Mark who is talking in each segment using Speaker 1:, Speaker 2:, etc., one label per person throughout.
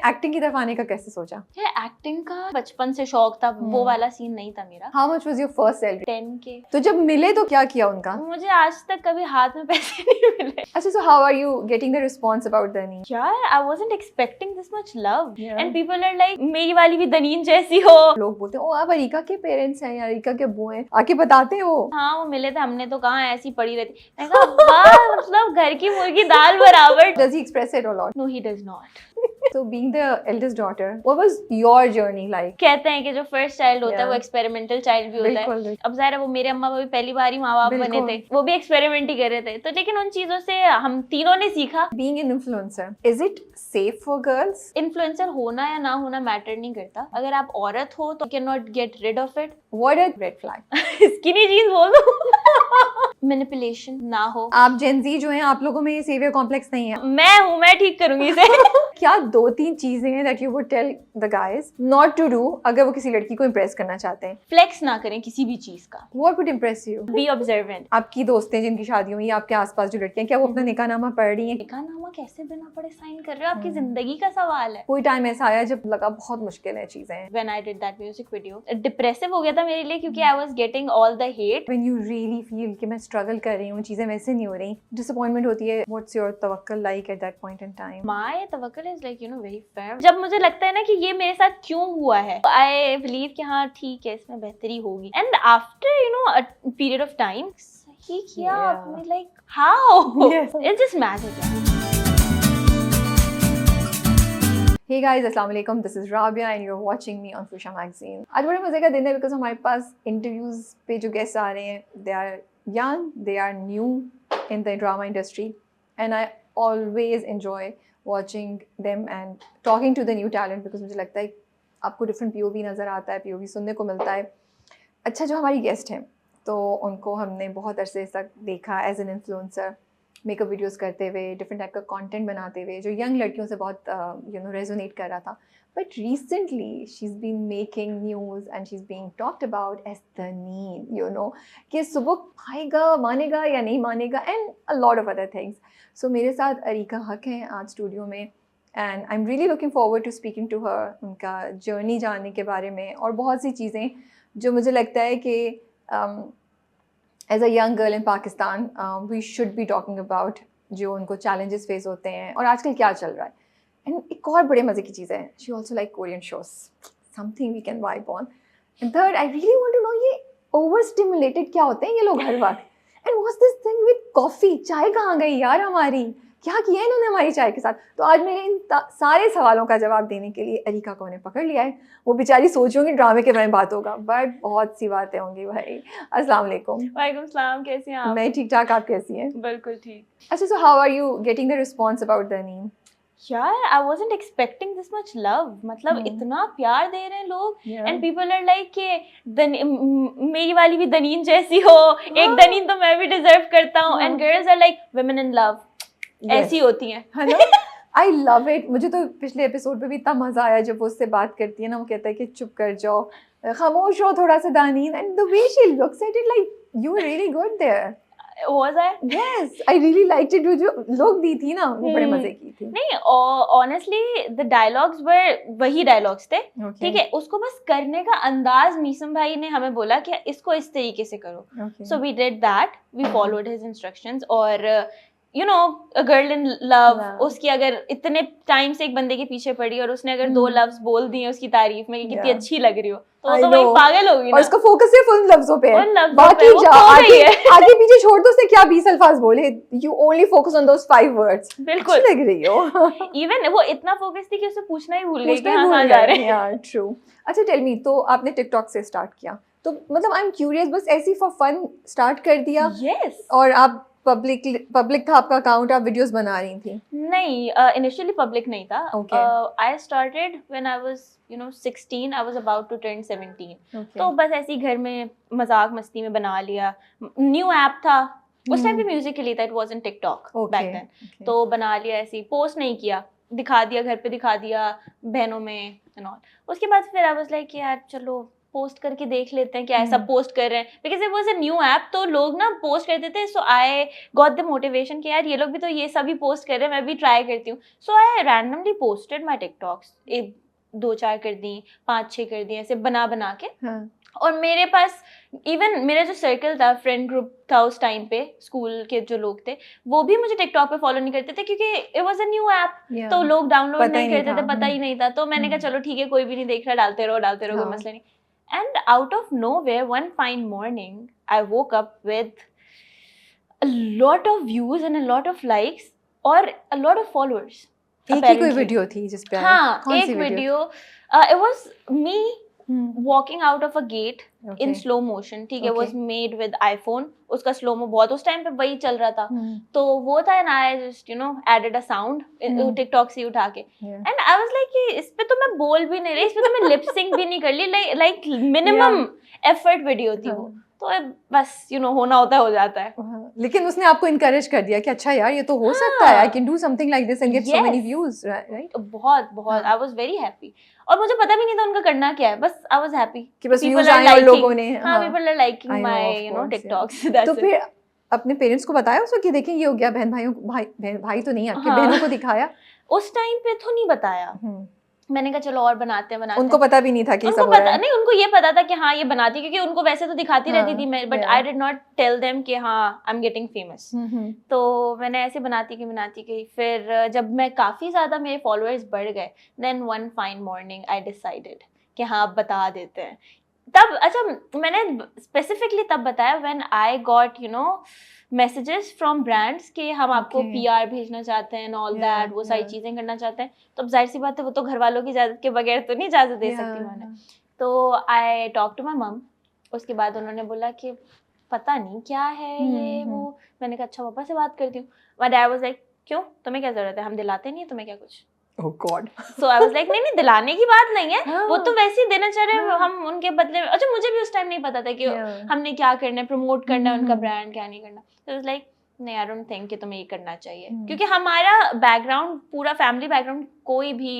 Speaker 1: Acting की तरफ आने का कैसे सोचा?
Speaker 2: एक्टिंग का बचपन से शौक था, वो वाला सीन नहीं था मेरा।
Speaker 1: How much was your first salary?
Speaker 2: 10K।
Speaker 1: तो जब मिले तो क्या किया उनका?
Speaker 2: मुझे आज तक कभी हाथ में पैसे नहीं मिले।
Speaker 1: अच्छा, so how are you getting the response about Dani?
Speaker 2: यार I wasn't expecting this much love
Speaker 1: Yeah.
Speaker 2: and people are like मेरी वाली भी दनीन जैसी हो।
Speaker 1: लोग बोलते हैं ओ आप अरीका के पेरेंट्स हैं या अरीका के अब्बू हैं, आके बताते हैं वो।
Speaker 2: हाँ वो मिले थे, हमने तो कहाँ ऐसी पड़ी रहती। मैंने कहा वाह मतलब घर की मुर्गी दाल बराबर।
Speaker 1: Does he express it a lot?
Speaker 2: No he does not.
Speaker 1: So being the eldest daughter, what was your journey like?
Speaker 2: कहते हैं कि जो फर्स्ट चाइल्ड होता है
Speaker 1: Yeah.
Speaker 2: वो एक्सपेरिमेंटल चाइल्ड भी होता
Speaker 1: बिल्कुल,
Speaker 2: है। अब ज़ाहिर है वो मेरे अम्मा भी पहली बार ही माँ बाप बने
Speaker 1: बिल्कुल।
Speaker 2: थे, वो भी एक्सपेरिमेंट ही कर रहे थे, तो लेकिन उन चीजों से हम तीनों ने सीखा।
Speaker 1: Being an influencer, is it safe for girls?
Speaker 2: Influencer होना या ना होना मैटर नहीं करता, अगर आप औरत हो तो can not get rid of it.
Speaker 1: What a red flag.
Speaker 2: Skinny jeans बोल दो। मैनिपुलेशन ना हो।
Speaker 1: आप Gen Z जो हैं, आप लोगों में ये सेवियर कॉम्प्लेक्स नहीं है।
Speaker 2: मैं हूँ, मैं ठीक करूंगी इसे।
Speaker 1: क्या 2-3 चीजें हैं that you would tell the guys not to do अगर वो किसी लड़की को impress करना चाहते हैं?
Speaker 2: फ्लेक्स ना करें किसी भी चीज का।
Speaker 1: What would impress you?
Speaker 2: Be observant.
Speaker 1: आपकी दोस्तें जिनकी शादी हुई, आपके आसपास जो लड़कियां, क्या वो अपना निकाहनामा पढ़ रही हैं?
Speaker 2: निकाहनामा कैसे बिना पढ़े साइन कर रहे हो? आपकी जिंदगी का सवाल है।
Speaker 1: कोई टाइम ऐसा आया जब लगा बहुत मुश्किल है चीजें?
Speaker 2: When I did that music video, depressive हो गया था मेरे लिए क्योंकि I was getting all the hate.
Speaker 1: When you really feel कि मैं struggle कर रही हूँ, चीजें वैसे नहीं हो रही, disappointment होती है. What's your तवक्कुल like at that point in time?
Speaker 2: My तवक्कुल is like very firm. जब मुझे लगता है ना कि ये मेरे साथ क्यों हुआ है, I believe कि हाँ ठीक है इसमें बेहतरी होगी. And after a period of time, सही किया आपने, like how?
Speaker 1: Yes.
Speaker 2: It's just magic.
Speaker 1: Hey guys, अस्सलाम वालेकुम. This is Rabia and you're watching me on Fusha Magazine. आज बड़े मजे का दिन है because हमारे पास interviews पे जो guests आ रहे हैं, they are young, they are new in the drama industry, and I always enjoy watching them and talking to the new talent because मुझे लगता है आपको different POV नज़र आता है, POV सुनने को मिलता है. अच्छा, जो हमारी guest हैं तो उनको हमने बहुत अरसे तक देखा as an influencer, makeup videos करते हुए, डिफरेंट टाइप का कंटेंट बनाते हुए, जो यंग लड़कियों से बहुत रेजोनेट कर रहा था. But recently she is been making news and she is being talked about as दनीन, कि सुबह आएगा, मानेगा या नहीं मानेगा, and a lot of other things. So मेरे साथ अरीका हक हैं आज स्टूडियो में and I am really looking forward to speaking to her, उनका जर्नी जानने के बारे में और बहुत सी चीज़ें जो मुझे लगता है कि as a young girl in Pakistan we should be talking about, जो उनको चैलेंजेस फेस होते हैं और आजकल क्या चल रहा है. एंड एक और बड़े मज़े की चीज़ है, she also like Korean shows, something we can vibe on. And third, I really want to know ये ओवर स्टिमुलेटेड क्या होते हैं ये लोग हर वक्त. And what's this thing with coffee, चाय कहाँ गई यार हमारी, क्या किया इन्होंने हमारी चाय के साथ. तो आज मेरे इन सारे सवालों का जवाब देने के लिए अरीका को ने पकड़ लिया है. वो बेचारी सोच होंगी ड्रामे के बारे में बात होगा, बट बहुत सी बातें होंगी भाई. अस्सलाम वालेकुम.
Speaker 2: वालेकुम सलाम, कैसी हैं आप?
Speaker 1: मैं ठीक ठाक, आप कैसी हैं?
Speaker 2: बिल्कुल ठीक.
Speaker 1: अच्छा, so how are you getting the response about दनीन?
Speaker 2: यार I wasn't expecting this much love. मतलब इतना प्यार दे रहे हैं लोग.
Speaker 1: Yeah.
Speaker 2: And people are like कि मेरी वाली भी दनीन जैसी हो, एक दनीन तो मैं भी डिजर्व करता हूँ. And girls are like women in love. ऐसी होती हैं,
Speaker 1: है ना? I love it. मुझे तो पिछले एपिसोड पे भी इतना मजा आया जब वो उससे बात करती है ना, वो कहता है कि चुप कर जाओ, खामोश हो थोड़ा सा Daneen, and the way she looks at it like you are really good there.
Speaker 2: Was I?
Speaker 1: Yes, I really liked it. जो लोग दी थी ना वो बड़े मजे की थी.
Speaker 2: नहीं, honestly the dialogues were वही dialogues थे. ठीक है, उसको बस करने का अंदाज मीसम भाई ने हमें बोला कि इसको इस तरीके से करो. So we did that. We followed his instructions. और a girl in love, उसकी अगर इतने टाइम से एक बंदे के पीछे पड़ी और उसने अगर 2 लफ्ज बोल दिए उसकी तारीफ में कि कितनी अच्छी लग रही हो, तो वो तो वही पागल होगी ना.
Speaker 1: और उसका फोकस सिर्फ उन लफ्जों पे है, बाकी
Speaker 2: आगे
Speaker 1: पीछे छोड़ दो, उसने क्या 20 अल्फाज बोले, you only focus on those 5 words.
Speaker 2: बिल्कुल
Speaker 1: लग रही हो.
Speaker 2: इवन वो इतना फोकस थी कि उसे पूछना ही भूल गई कि कहाँ जा रहे हैं.
Speaker 1: यार ट्रू. अच्छा, टेल मी, तो आपने टिकटॉक से स्टार्ट किया, तो मतलब आई एम क्यूरियस, बस ऐसी फॉर फन स्टार्ट कर दिया?
Speaker 2: यस.
Speaker 1: और आप पब्लिक था आपका अकाउंट, आप वीडियोस बना रही थी?
Speaker 2: नहीं, इनिशियली पब्लिक नहीं था. I started when I was 16. I was about to turn 17. तो बस ऐसे ही घर में मजाक मस्ती में बना लिया. न्यू ऐप था उस टाइम पे म्यूजिक के लिए था, it wasn't TikTok back then. तो बना लिया, ऐसे ही पोस्ट नहीं किया, दिखा दिया, घर पे दिखा दिया बहनों में एंड ऑल. उसके बाद फिर आई वाज लाइक यार चलो पोस्ट करके देख लेते हैं क्या ऐसा पोस्ट कर रहे हैं, because it was a new app, तो लोग ना पोस्ट करते थे, सो आई गॉट द मोटिवेशन कि यार ये लोग भी तो ये सभी पोस्ट कर रहे हैं, मैं भी ट्राई करती हूँ. So I randomly posted my TikToks, 2-4 कर दी, 5-6 कर दी, ऐसे बना के. और मेरे पास इवन मेरा जो सर्कल था, फ्रेंड ग्रुप था उस टाइम पे, स्कूल के जो लोग थे वो भी मुझे टिकटॉक पे फॉलो नहीं करते थे, क्योंकि it was a new app, तो लोग डाउनलोड नहीं करते थे, पता ही नहीं था. तो मैंने कहा चलो ठीक है, कोई भी नहीं देख रहा, डालते रहो, कोई मसला नहीं. And out of nowhere one fine morning I woke up with a lot of views and a lot of likes और अ लॉट ऑफ फॉलोअर्स.
Speaker 1: एक ही कोई वीडियो थी जिस पे
Speaker 2: हाँ, एक video, it was me walking out of a gate in slow motion, ठीक है, was made with iPhone, उसका slow mo बहुत उस टाइम पे वही चल रहा था, तो वो था, and I just added a sound TikTok से उठा के, and I was like कि इस पे तो मैं बोल भी नहीं रही, इस पे तो मैं lip sync भी नहीं कर ली, like minimum effort वीडियो थी वो, तो बस होना होता हो जाता है.
Speaker 1: लेकिन उसने आपको इनकरेज कर दिया कि अच्छा यार ये तो हो सकता है, I can do something like this and get so many views, right?
Speaker 2: बहुत I was very happy. और मुझे पता भी नहीं था उनका करना क्या है, बस I was happy
Speaker 1: कि बस व्यूज आए और लोगों ने,
Speaker 2: हाँ, people are liking my TikToks.
Speaker 1: तो फिर अपने पेरेंट्स को बताया उसको कि देखिए ये हो गया, भाई तो नहीं, आपके बहनों को दिखाया?
Speaker 2: उस टाइम पे तो नहीं बताया, मैंने कहा चलो और बनाते हैं.
Speaker 1: उनको पता भी नहीं था कि सब हो रहा है?
Speaker 2: नहीं, उनको ये पता था कि हाँ ये बनाती है, क्योंकि उनको वैसे तो दिखाती रहती थी मैं, but I did not tell them कि हाँ आई एम गेटिंग फेमस. तो मैंने ऐसे बनाती गई. फिर जब मैं काफी ज्यादा मेरे फॉलोअर्स बढ़ गए, then one fine morning I decided कि हाँ अब बता देते हैं. तब अच्छा मैंने स्पेसिफिकली तब बताया when I got messages from brands कि हम आपको PR भेजना चाहते हैं, ऑल दैट, वो सारी चीजें करना चाहते हैं. तो अब जाहिर सी बात है वो तो घर वालों की इजाजत के बगैर तो नहीं इजाजत दे सकती मैंने. तो आई टॉक टू माई मम. उसके बाद उन्होंने बोला कि पता नहीं क्या है ये वो. मैंने कहा अच्छा पापा से बात करती हूँ. माय डैड वाज लाइक क्यों, तुम्हें क्या जरूरत है, हम दिलाते नहीं है तुम्हें क्या कुछ.
Speaker 1: Oh God.
Speaker 2: So I was like नहीं दिलाने की बात नहीं है, वो तो वैसे ही देना चाह रहे हैं, हम उनके बदले में. अच्छा मुझे भी उस टाइम नहीं पता था कि हमने क्या करना है, प्रमोट करना है उनका ब्रांड, क्या नहीं करना. So I was like नहीं, आई डोंट थिंक कि तुम्हें ये करना चाहिए, क्योंकि हमारा बैकग्राउंड, पूरा फैमिली बैकग्राउंड कोई भी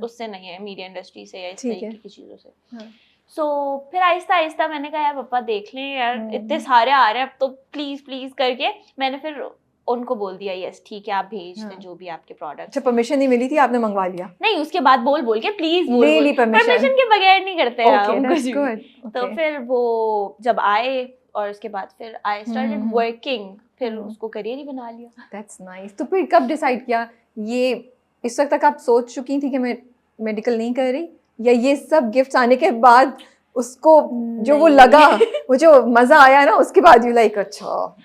Speaker 2: उससे नहीं है, मीडिया इंडस्ट्री से या इस तरीके की चीजों से. सो फिर आहिस्ता मैंने कहा यार पापा देख लें यार, इतने सारे आ रहे हैं अब तो प्लीज करके मैंने फिर उनको बोल दिया यस ठीक है आप भेज दें जो भी आपके प्रोडक्ट.
Speaker 1: अच्छा परमिशन नहीं मिली थी, आपने मंगवा लिया?
Speaker 2: नहीं, उसके बाद बोल के प्लीज बोल, परमिशन के बगैर नहीं करते हैं. तो फिर वो जब आए और उसके बाद फिर आई स्टार्टेड वर्किंग, फिर उसको करियर ही बना लिया.
Speaker 1: That's nice. तो फिर कब डिसाइड किया, ये इस वक्त तक आप सोच चुकी थी कि मैं मेडिकल नहीं कर रही, या ये सब गिफ्ट्स आने के बाद उसको जो वो लगा, वो जो मजा आया ना उसके बाद यू लाइक अच्छा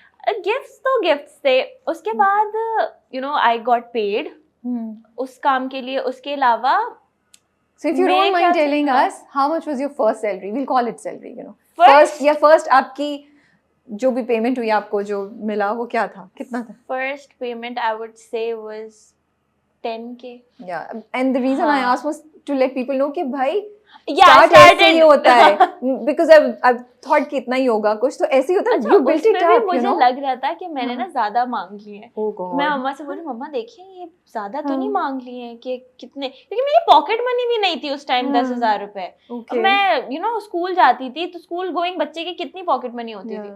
Speaker 2: गिफ्ट्स थे. उसके बाद आई गॉट पेड उस काम के लिए. उसके अलावा
Speaker 1: so if you don't mind telling us how much was your first salary, we'll call it salary, first आपकी जो भी पेमेंट हुई आपको, जो मिला, वो क्या था, कितना था?
Speaker 2: First payment I would say was 10K.
Speaker 1: Yeah, and the reason I asked was to let people know कि भाई
Speaker 2: start
Speaker 1: ऐसे ही होता है, because I've thought कि इतना ही होगा कुछ, तो ऐसे ही होता है.
Speaker 2: You built it up, मुझे लग रहा था कि मैंने ना ज्यादा मांग लिए हैं. मैं मम्मा से बोली मम्मा देखिए ये ज्यादा तो नहीं मांग लिए हैं कि कितने, क्योंकि मेरी पॉकेट मनी भी नहीं थी उस टाइम 10,000 रुपए. मैं स्कूल जाती थी तो स्कूल गोइंग बच्चे की कितनी पॉकेट मनी होती थी.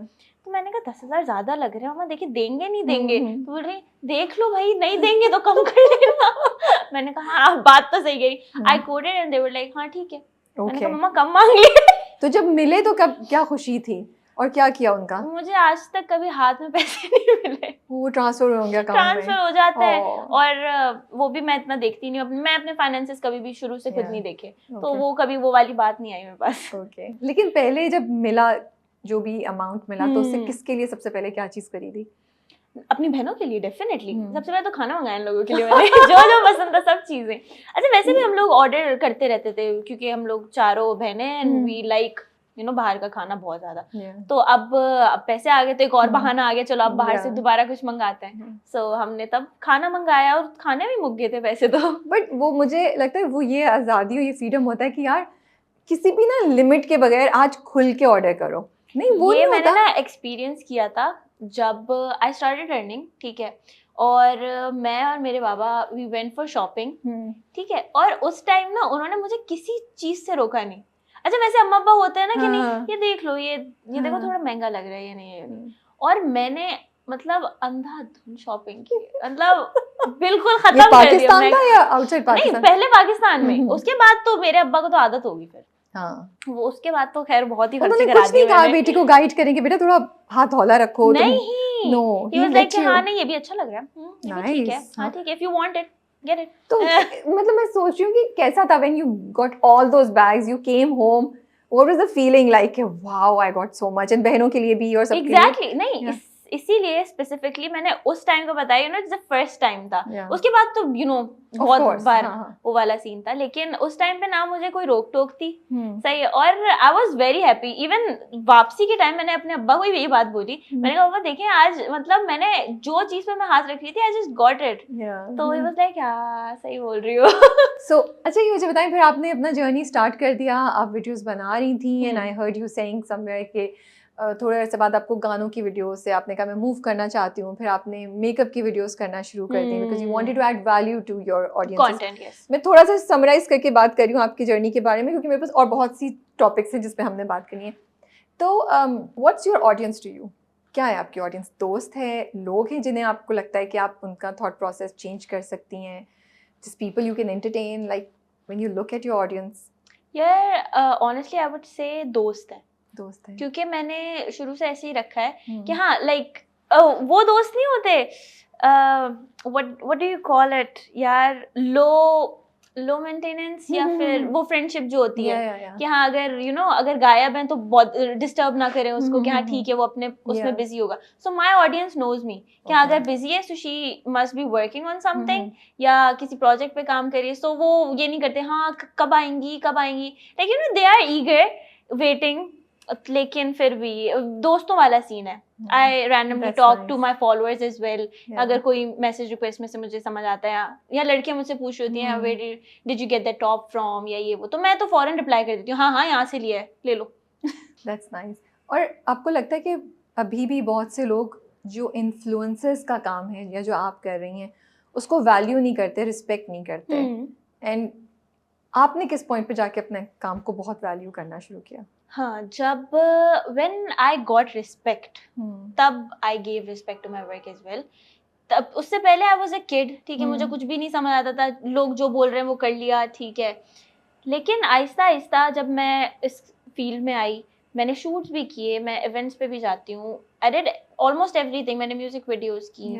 Speaker 2: तो मैंने कहा 10,000 ज्यादा लग रहे हैं मम्मा, देखिए देंगे नहीं देंगे. तो बोल रही देख लो भाई, नहीं देंगे तो कम कर लेना. मैंने कहा हाँ बात तो सही गई. I coded and they were like हाँ ठीक है. मैंने कहा मम्मा कम मांग लिए.
Speaker 1: तो जब मिले तो कब क्या खुशी थी और क्या किया उनका?
Speaker 2: मुझे आज तक कभी हाथ में पैसे नहीं मिले.
Speaker 1: वो ट्रांसफर हो गया,
Speaker 2: ट्रांसफर हो जाता है. और वो भी मैं इतना देखती नहीं हूँ, मैं अपने फाइनेंसेस कभी भी शुरू से खुद नहीं देखे, तो वो कभी वो वाली बात नहीं आई मेरे पास.
Speaker 1: लेकिन पहले जब मिला, जो भी अमाउंट मिला, तो उससे किसके लिए सबसे पहले क्या चीज खरीदी?
Speaker 2: अपनी बहनों के लिए डेफिनेटली. सबसे पहले तो खाना मंगाया लोगों के लिए मैंने जो पसंद था सब चीजें. अच्छा वैसे भी हम लोग ऑर्डर करते रहते थे, क्योंकि हम लोग चारों बहनें एंड वी लाइक बाहर का खाना बहुत ज्यादा. तो अब पैसे आ गए तो एक और बहाना आ गया, चलो अब बाहर से दोबारा कुछ मंगाते हैं. सो हमने तब खाना मंगाया और खाने में मुक गए थे पैसे तो.
Speaker 1: बट वो मुझे लगता है वो ये आज़ादी और ये फ्रीडम होता है कि यार किसी भी ना लिमिट के बगैर आज खुल के ऑर्डर करो. नहीं वो
Speaker 2: ये
Speaker 1: नहीं
Speaker 2: मैंने
Speaker 1: होता.
Speaker 2: ना एक्सपीरियंस किया था जब आई स्टार्टेड अर्निंग, ठीक है, और मैं और मेरे बाबा वी वेंट फॉर शॉपिंग, ठीक है, और उस टाइम ना उन्होंने मुझे किसी चीज से रोका नहीं. अच्छा वैसे अम्मा अब्बा होते हैं ना कि
Speaker 1: हाँ।
Speaker 2: नहीं ये देख लो ये देखो
Speaker 1: हाँ।
Speaker 2: थोड़ा महंगा लग रहा है ये नहीं। और मैंने मतलब अंधाधुंध शॉपिंग की, मतलब बिल्कुल
Speaker 1: ये
Speaker 2: खत्म कर दिया
Speaker 1: पाकिस्तान
Speaker 2: मैं।
Speaker 1: था या आउटसाइड
Speaker 2: नहीं
Speaker 1: पाकिस्तान?
Speaker 2: पहले पाकिस्तान में,
Speaker 1: हम्म।
Speaker 2: उसके बाद तो मेरे अब्बा को तो आदत होगी फिर,
Speaker 1: हाँ,
Speaker 2: वो उसके बाद तो खैर बहुत ही
Speaker 1: उन्होंने
Speaker 2: खर्चे करा
Speaker 1: कुछ
Speaker 2: दिए
Speaker 1: नहीं कहा
Speaker 2: मैंने।
Speaker 1: बेटी को गाइड करेंगे, बेटा थोड़ा हाथ हौला रखो तुम।
Speaker 2: नहीं
Speaker 1: no,
Speaker 2: he
Speaker 1: he
Speaker 2: was like
Speaker 1: let
Speaker 2: कि
Speaker 1: यू।
Speaker 2: हाँ नहीं ये भी अच्छा लग रहा है, ये भी ठीक है,
Speaker 1: नाइस।
Speaker 2: हाँ ठीक है, if you want it get it।
Speaker 1: तो मतलब मैं सोच रही हूँ कि कैसा था when you got all those bags, you came home, what was the feeling like? Wow I got so much, and बहनों के लिए भी और सबके लिए।
Speaker 2: एग्जैक्टली नहीं
Speaker 1: Yeah.
Speaker 2: इसीलिए स्पेसिफिकली मैंने उस टाइम को बताया, you know it's the first time था।
Speaker 1: Yeah.
Speaker 2: उसके बाद तो यू नो
Speaker 1: Of
Speaker 2: बहुत
Speaker 1: course,
Speaker 2: बार
Speaker 1: हाँ।
Speaker 2: वो वाला सीन था, लेकिन उस टाइम पे ना मुझे कोई रोक टोक थी।
Speaker 1: हम्म।
Speaker 2: सही है, और I was very happy. Even वापसी के टाइम मैंने अपने अब्बा को भी यही बात बोली, मैंने कहा पापा देखें आज मतलब मैंने जो चीज पे मैं हाथ रख रही थी आई जस्ट गॉट इट। तो ही वाज लाइक हाँ सही बोल रही हो।
Speaker 1: सो अच्छा ये मुझे बताएं, फिर आपने अपना जर्नी स्टार्ट कर दिया, आप वीडियोस बना रही थी, and I heard you saying somewhere कि थोड़े अर्से बाद आपको गानों की वीडियोस से आपने कहा मैं मूव करना चाहती हूँ, फिर आपने मेकअप की वीडियोस करना शुरू कर दी because you wanted to add value to your audience
Speaker 2: content. Yes
Speaker 1: मैं थोड़ा सा समराइज करके बात कर रही हूँ आपकी जर्नी के बारे में, क्योंकि मेरे पास और बहुत सी टॉपिक्स हैं जिस पे हमने बात करनी है। तो what's your audience to you? क्या है आपकी ऑडियंस? दोस्त है, लोग हैं जिन्हें आपको लगता है कि आप उनका थॉट प्रोसेस चेंज कर सकती हैं, just people you can entertain, like when you look at your audience?
Speaker 2: यार ऑनेस्टली आई वुड से दोस्त है,
Speaker 1: दोस्त है
Speaker 2: क्योंकि मैंने शुरू से ऐसे ही रखा है कि
Speaker 1: हम्म।
Speaker 2: हाँ लाइक वो दोस्त नहीं होते, what do you call it यार, लो मेंटेनेंस, या फिर वो फ्रेंडशिप जो होती है कि हाँ अगर यू नो अगर गायब है तो बहुत डिस्टर्ब ना करें उसको, कि हाँ ठीक है वो अपने उसमें बिजी होगा। So my audience knows me कि हाँ अगर बिजी है so she must be working on something या किसी प्रोजेक्ट पे काम करिए। सो वो ये नहीं करते हाँ कब आएंगी like you know they are eager waiting, लेकिन फिर भी दोस्तों वाला सीन है। I randomly talk to my followers as well, अगर कोई मैसेज रिक्वेस्ट में से मुझे समझ आता है या लड़कियां मुझसे पूछ रही होती हैं where did you get that top from या ये वो, तो मैं तो फौरन रिप्लाई कर देती हूँ हाँ यहाँ से लिया है ले लो।
Speaker 1: That's nice. और आपको लगता है कि अभी भी बहुत से लोग जो इन्फ्लुएंसर्स का काम है या जो आप कर रही हैं उसको वैल्यू नहीं करते, रिस्पेक्ट नहीं करते, एंड आपने किस पॉइंट पे जाके अपने काम को बहुत वैल्यू करना शुरू किया?
Speaker 2: हाँ जब व्हेन आई गॉट रिस्पेक्ट तब I give respect to my work as well. तब उससे पहले आई वाज अ किड, ठीक है, मुझे कुछ भी नहीं समझ आता था, लोग जो बोल रहे हैं वो कर लिया ठीक है। लेकिन आहिस्ता आहिस्ता जब मैं इस फील्ड में आई, मैंने शूट्स भी किए, मैं इवेंट्स पे भी जाती हूँ, आई डिड ऑलमोस्ट एवरीथिंग, मैंने म्यूजिक वीडियोस की,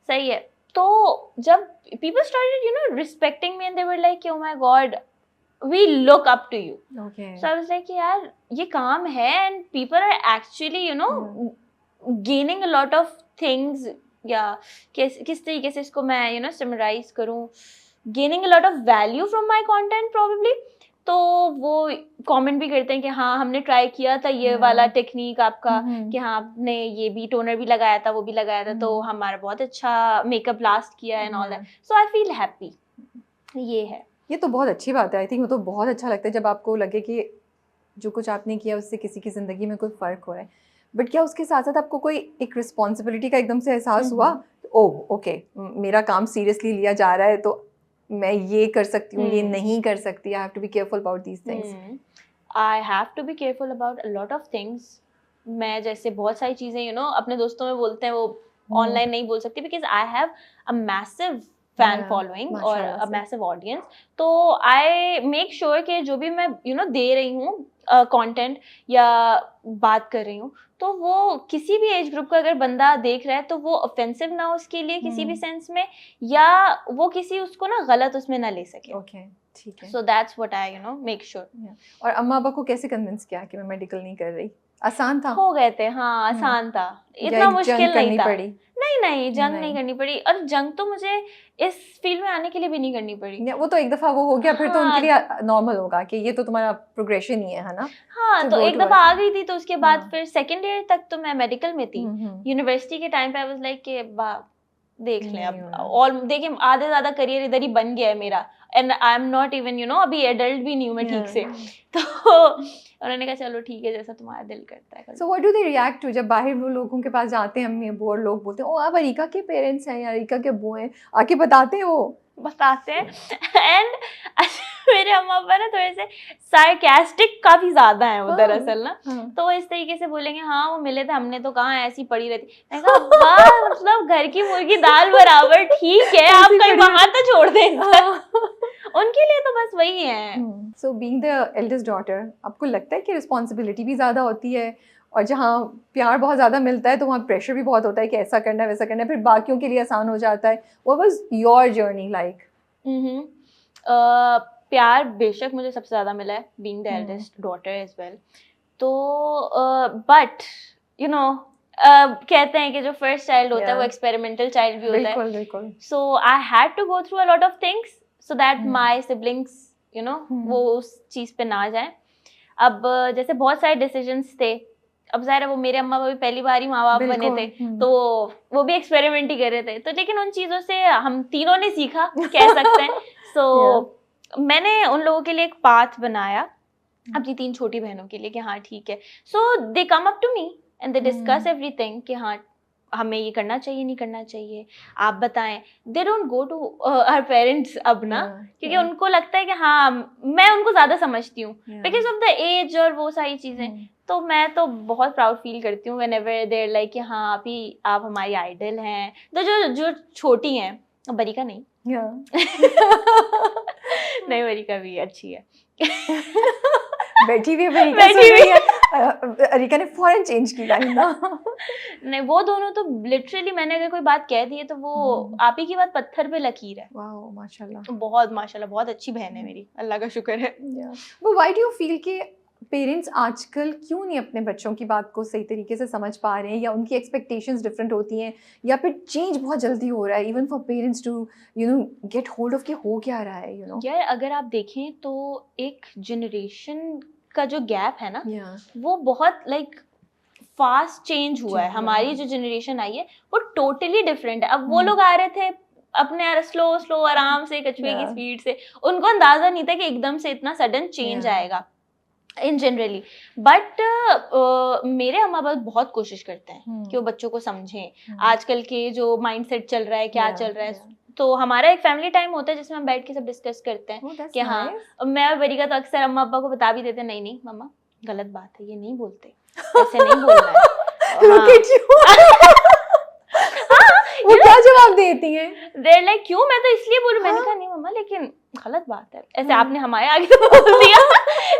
Speaker 2: सही है। तो जब people started you know respecting me and they were like oh my God we look up to you.
Speaker 1: Okay.
Speaker 2: So I was like यार ये काम है and people are actually you know gaining a lot of things, या किस तरीके से इसको मैं you know summarize करूँ, gaining a lot of value from my content probably। तो वो कमेंट भी करते हैं कि हाँ हमने ट्राई किया था ये वाला टेक्निक आपका, कि हाँ आपने ये भी टोनर भी लगाया था वो भी लगाया था, तो हमारा बहुत अच्छा मेकअप लास्ट किया and all that. So I feel happy, ये है।
Speaker 1: ये तो बहुत अच्छी बात है। आई थिंक वो तो बहुत अच्छा लगता है जब आपको लगे कि जो कुछ आपने किया उससे किसी की ज़िंदगी में कोई फ़र्क हो रहा है। बट क्या उसके साथ साथ आपको कोई एक रिस्पॉन्सिबिलिटी का एकदम से एहसास हुआ? ओह ओके मेरा काम सीरियसली लिया जा रहा है तो मैं ये कर सकती हूँ, ये नहीं कर सकती, I have to be careful about these things?
Speaker 2: I have to be careful about a lot of things. मैं जैसे बहुत सारी चीज़ें यू नो अपने दोस्तों में बोलते हैं वो ऑनलाइन नहीं बोल सकती, because I have a massive fan following और अ मैसिव ऑडियंस। तो आई मेक श्योर कि जो भी मैं यू नो दे रही हूँ कंटेंट या बात कर रही हूँ, तो वो किसी भी एज ग्रुप का अगर बंदा देख रहा है तो वो ऑफेंसिव ना हो उसके लिए किसी भी सेंस में, या वो किसी उसको ना गलत उसमें ना ले सके।
Speaker 1: ओके ठीक है।
Speaker 2: So that's what I you know make sure.
Speaker 1: और अम्मा अब्बा को कैसे कन्विंस किया कि मैं मेडिकल नहीं कर रही? आसान था?
Speaker 2: हो गए थे, हाँ आसान था, इतना मुश्किल नहीं था।
Speaker 1: पड़ी?
Speaker 2: नहीं जंग नहीं करनी पड़ी, और जंग तो मुझे इस फील्ड में आने के लिए भी नहीं करनी पड़ी।
Speaker 1: वो तो एक दफा वो हो गया, फिर तो उनके लिए नॉर्मल होगा कि ये तो तुम्हारा प्रोग्रेशन ही है ना।
Speaker 2: हाँ तो एक दफा आ गई थी, तो उसके बाद फिर सेकेंड ईयर तक तो मैं मेडिकल में थी। यूनिवर्सिटी के टाइम पे आई वाज लाइक कि देख लें अब, और देखिए आधे ज्यादा करियर इधर ही बन गया है मेरा, and I am not even you know अभी एडल्ट भी नहीं हूँ मैं ठीक से। तो उन्होंने कहा चलो ठीक है जैसा तुम्हारा दिल करता है।
Speaker 1: So what do they react to जब बाहर वो लोगों के पास जाते हैं, अम्मी अब्बू, और लोग बोलते हैं ओ आप अरीका के पेरेंट्स हैं या अरीका के अब्बू हैं, आके बताते हैं? वो
Speaker 2: बताते हैं एंड मेरे अम्मा पापा ना थोड़े से सार्केस्टिक काफी ज्यादा है वो
Speaker 1: हाँ,
Speaker 2: दरअसल ना,
Speaker 1: हाँ।
Speaker 2: तो वो इस तरीके से बोलेंगे हाँ वो मिले थे, हमने तो कहाँ ऐसी पड़ी रहती। मैंने कहा अब्बा मतलब घर की मुर्गी दाल बराबर, ठीक है आप
Speaker 1: ऐसी
Speaker 2: कहीं
Speaker 1: पड़ी
Speaker 2: बाहर तो छोड़ दें।
Speaker 1: हाँ।
Speaker 2: उनके लिए तो बस वही है।
Speaker 1: So being the eldest daughter, आपको लगता है कि रिस्पॉन्सिबिलिटी भी ज़्यादा होती है, और जहाँ प्यार बहुत ज़्यादा मिलता है तो वहाँ प्रेशर भी बहुत होता है कि ऐसा करना है वैसा करना है, फिर बाकियों के लिए आसान हो जाता है? What was your journey like?
Speaker 2: प्यार बेशक मुझे सबसे ज्यादा मिला है being the eldest daughter as well. तो बट यू नो कहते हैं कि जो फर्स्ट चाइल्ड होता है वो एक्सपेरिमेंटल चाइल्ड भी होता है।
Speaker 1: बिल्कुल बिल्कुल।
Speaker 2: So I had to go through a lot of things so that my siblings you know वो उस चीज पे ना जाए। अब जैसे बहुत सारे डिसीजंस थे, अब ज़ाहिर है वो मेरे अम्मा पापा पहली बार ही माँ बाप बने थे, तो वो भी एक्सपेरिमेंट ही कर रहे थे, तो लेकिन उन चीज़ों से हम तीनों ने सीखा कह सकते हैं। सो मैंने उन लोगों के लिए एक पाथ बनाया अपनी 3 छोटी बहनों के लिए कि हाँ ठीक है। So they come up to me and they discuss everything कि हाँ हमें ये करना चाहिए नहीं करना चाहिए, आप बताएं। They don't go to our parents अब ना, क्योंकि उनको लगता है कि हाँ मैं उनको ज़्यादा समझती हूँ बिकॉज ऑफ द एज और वो सारी चीज़ें। तो मैं तो बहुत प्राउड फील करती हूँ व्हेनेवर देयर लाइक कि हाँ अभी आप हमारी आइडल हैं। तो जो छोटी हैं, बरीका नहीं नहीं बरीका भी अच्छी है
Speaker 1: बैठी हुई है अरिका ने फौरन चेंज की लाइन ना।
Speaker 2: नहीं वो दोनों तो लिटरली मैंने अगर कोई बात कह दी है तो वो आप ही की बात पत्थर पे लकीर है।
Speaker 1: वाओ माशाल्लाह,
Speaker 2: बहुत माशाल्लाह बहुत अच्छी बहन है मेरी, अल्लाह का शुक्र है।
Speaker 1: वो व्हाई डू यू फील कि पेरेंट्स आजकल क्यों नहीं अपने बच्चों की बात को सही तरीके से समझ पा रहे हैं, या उनकी एक्सपेक्टेशंस डिफरेंट होती हैं, या फिर चेंज बहुत जल्दी हो रहा है even for parents to you know get hold of कि हो क्या रहा है, यू नो?
Speaker 2: यार अगर आप देखें तो एक जनरेशन का जो गैप है ना वो बहुत लाइक फास्ट चेंज हुआ है। हमारी जो जनरेशन आई है वो टोटली डिफरेंट है। अब वो लोग आ रहे थे अपने स्लो स्लो आराम से कछुए की स्पीड से, उनको अंदाजा नहीं था कि एकदम से इतना सडन चेंज आएगा इन जनरली। बट मेरे अम्मा बाप बहुत कोशिश करते हैं कि वो बच्चों को समझें आजकल के जो माइंडसेट चल रहा है क्या चल रहा है। तो हमारा एक फैमिली टाइम होता है जिसमें हम बैठ के सब डिस्कस करते हैं कि हाँ मैं और बरीका तो अक्सर अम्मा पापा को बता भी देते हैं, नहीं मम्मा गलत बात है, ये नहीं बोलते, ऐसे नहीं बोलना है।
Speaker 1: वो क्या जवाब देती हैं?
Speaker 2: They're like क्यों, मैं तो इसलिए बोलूं। मैंने कहा नहीं मम्मा लेकिन गलत बात है, ऐसे आपने हमारे आगे तो बोल दिया।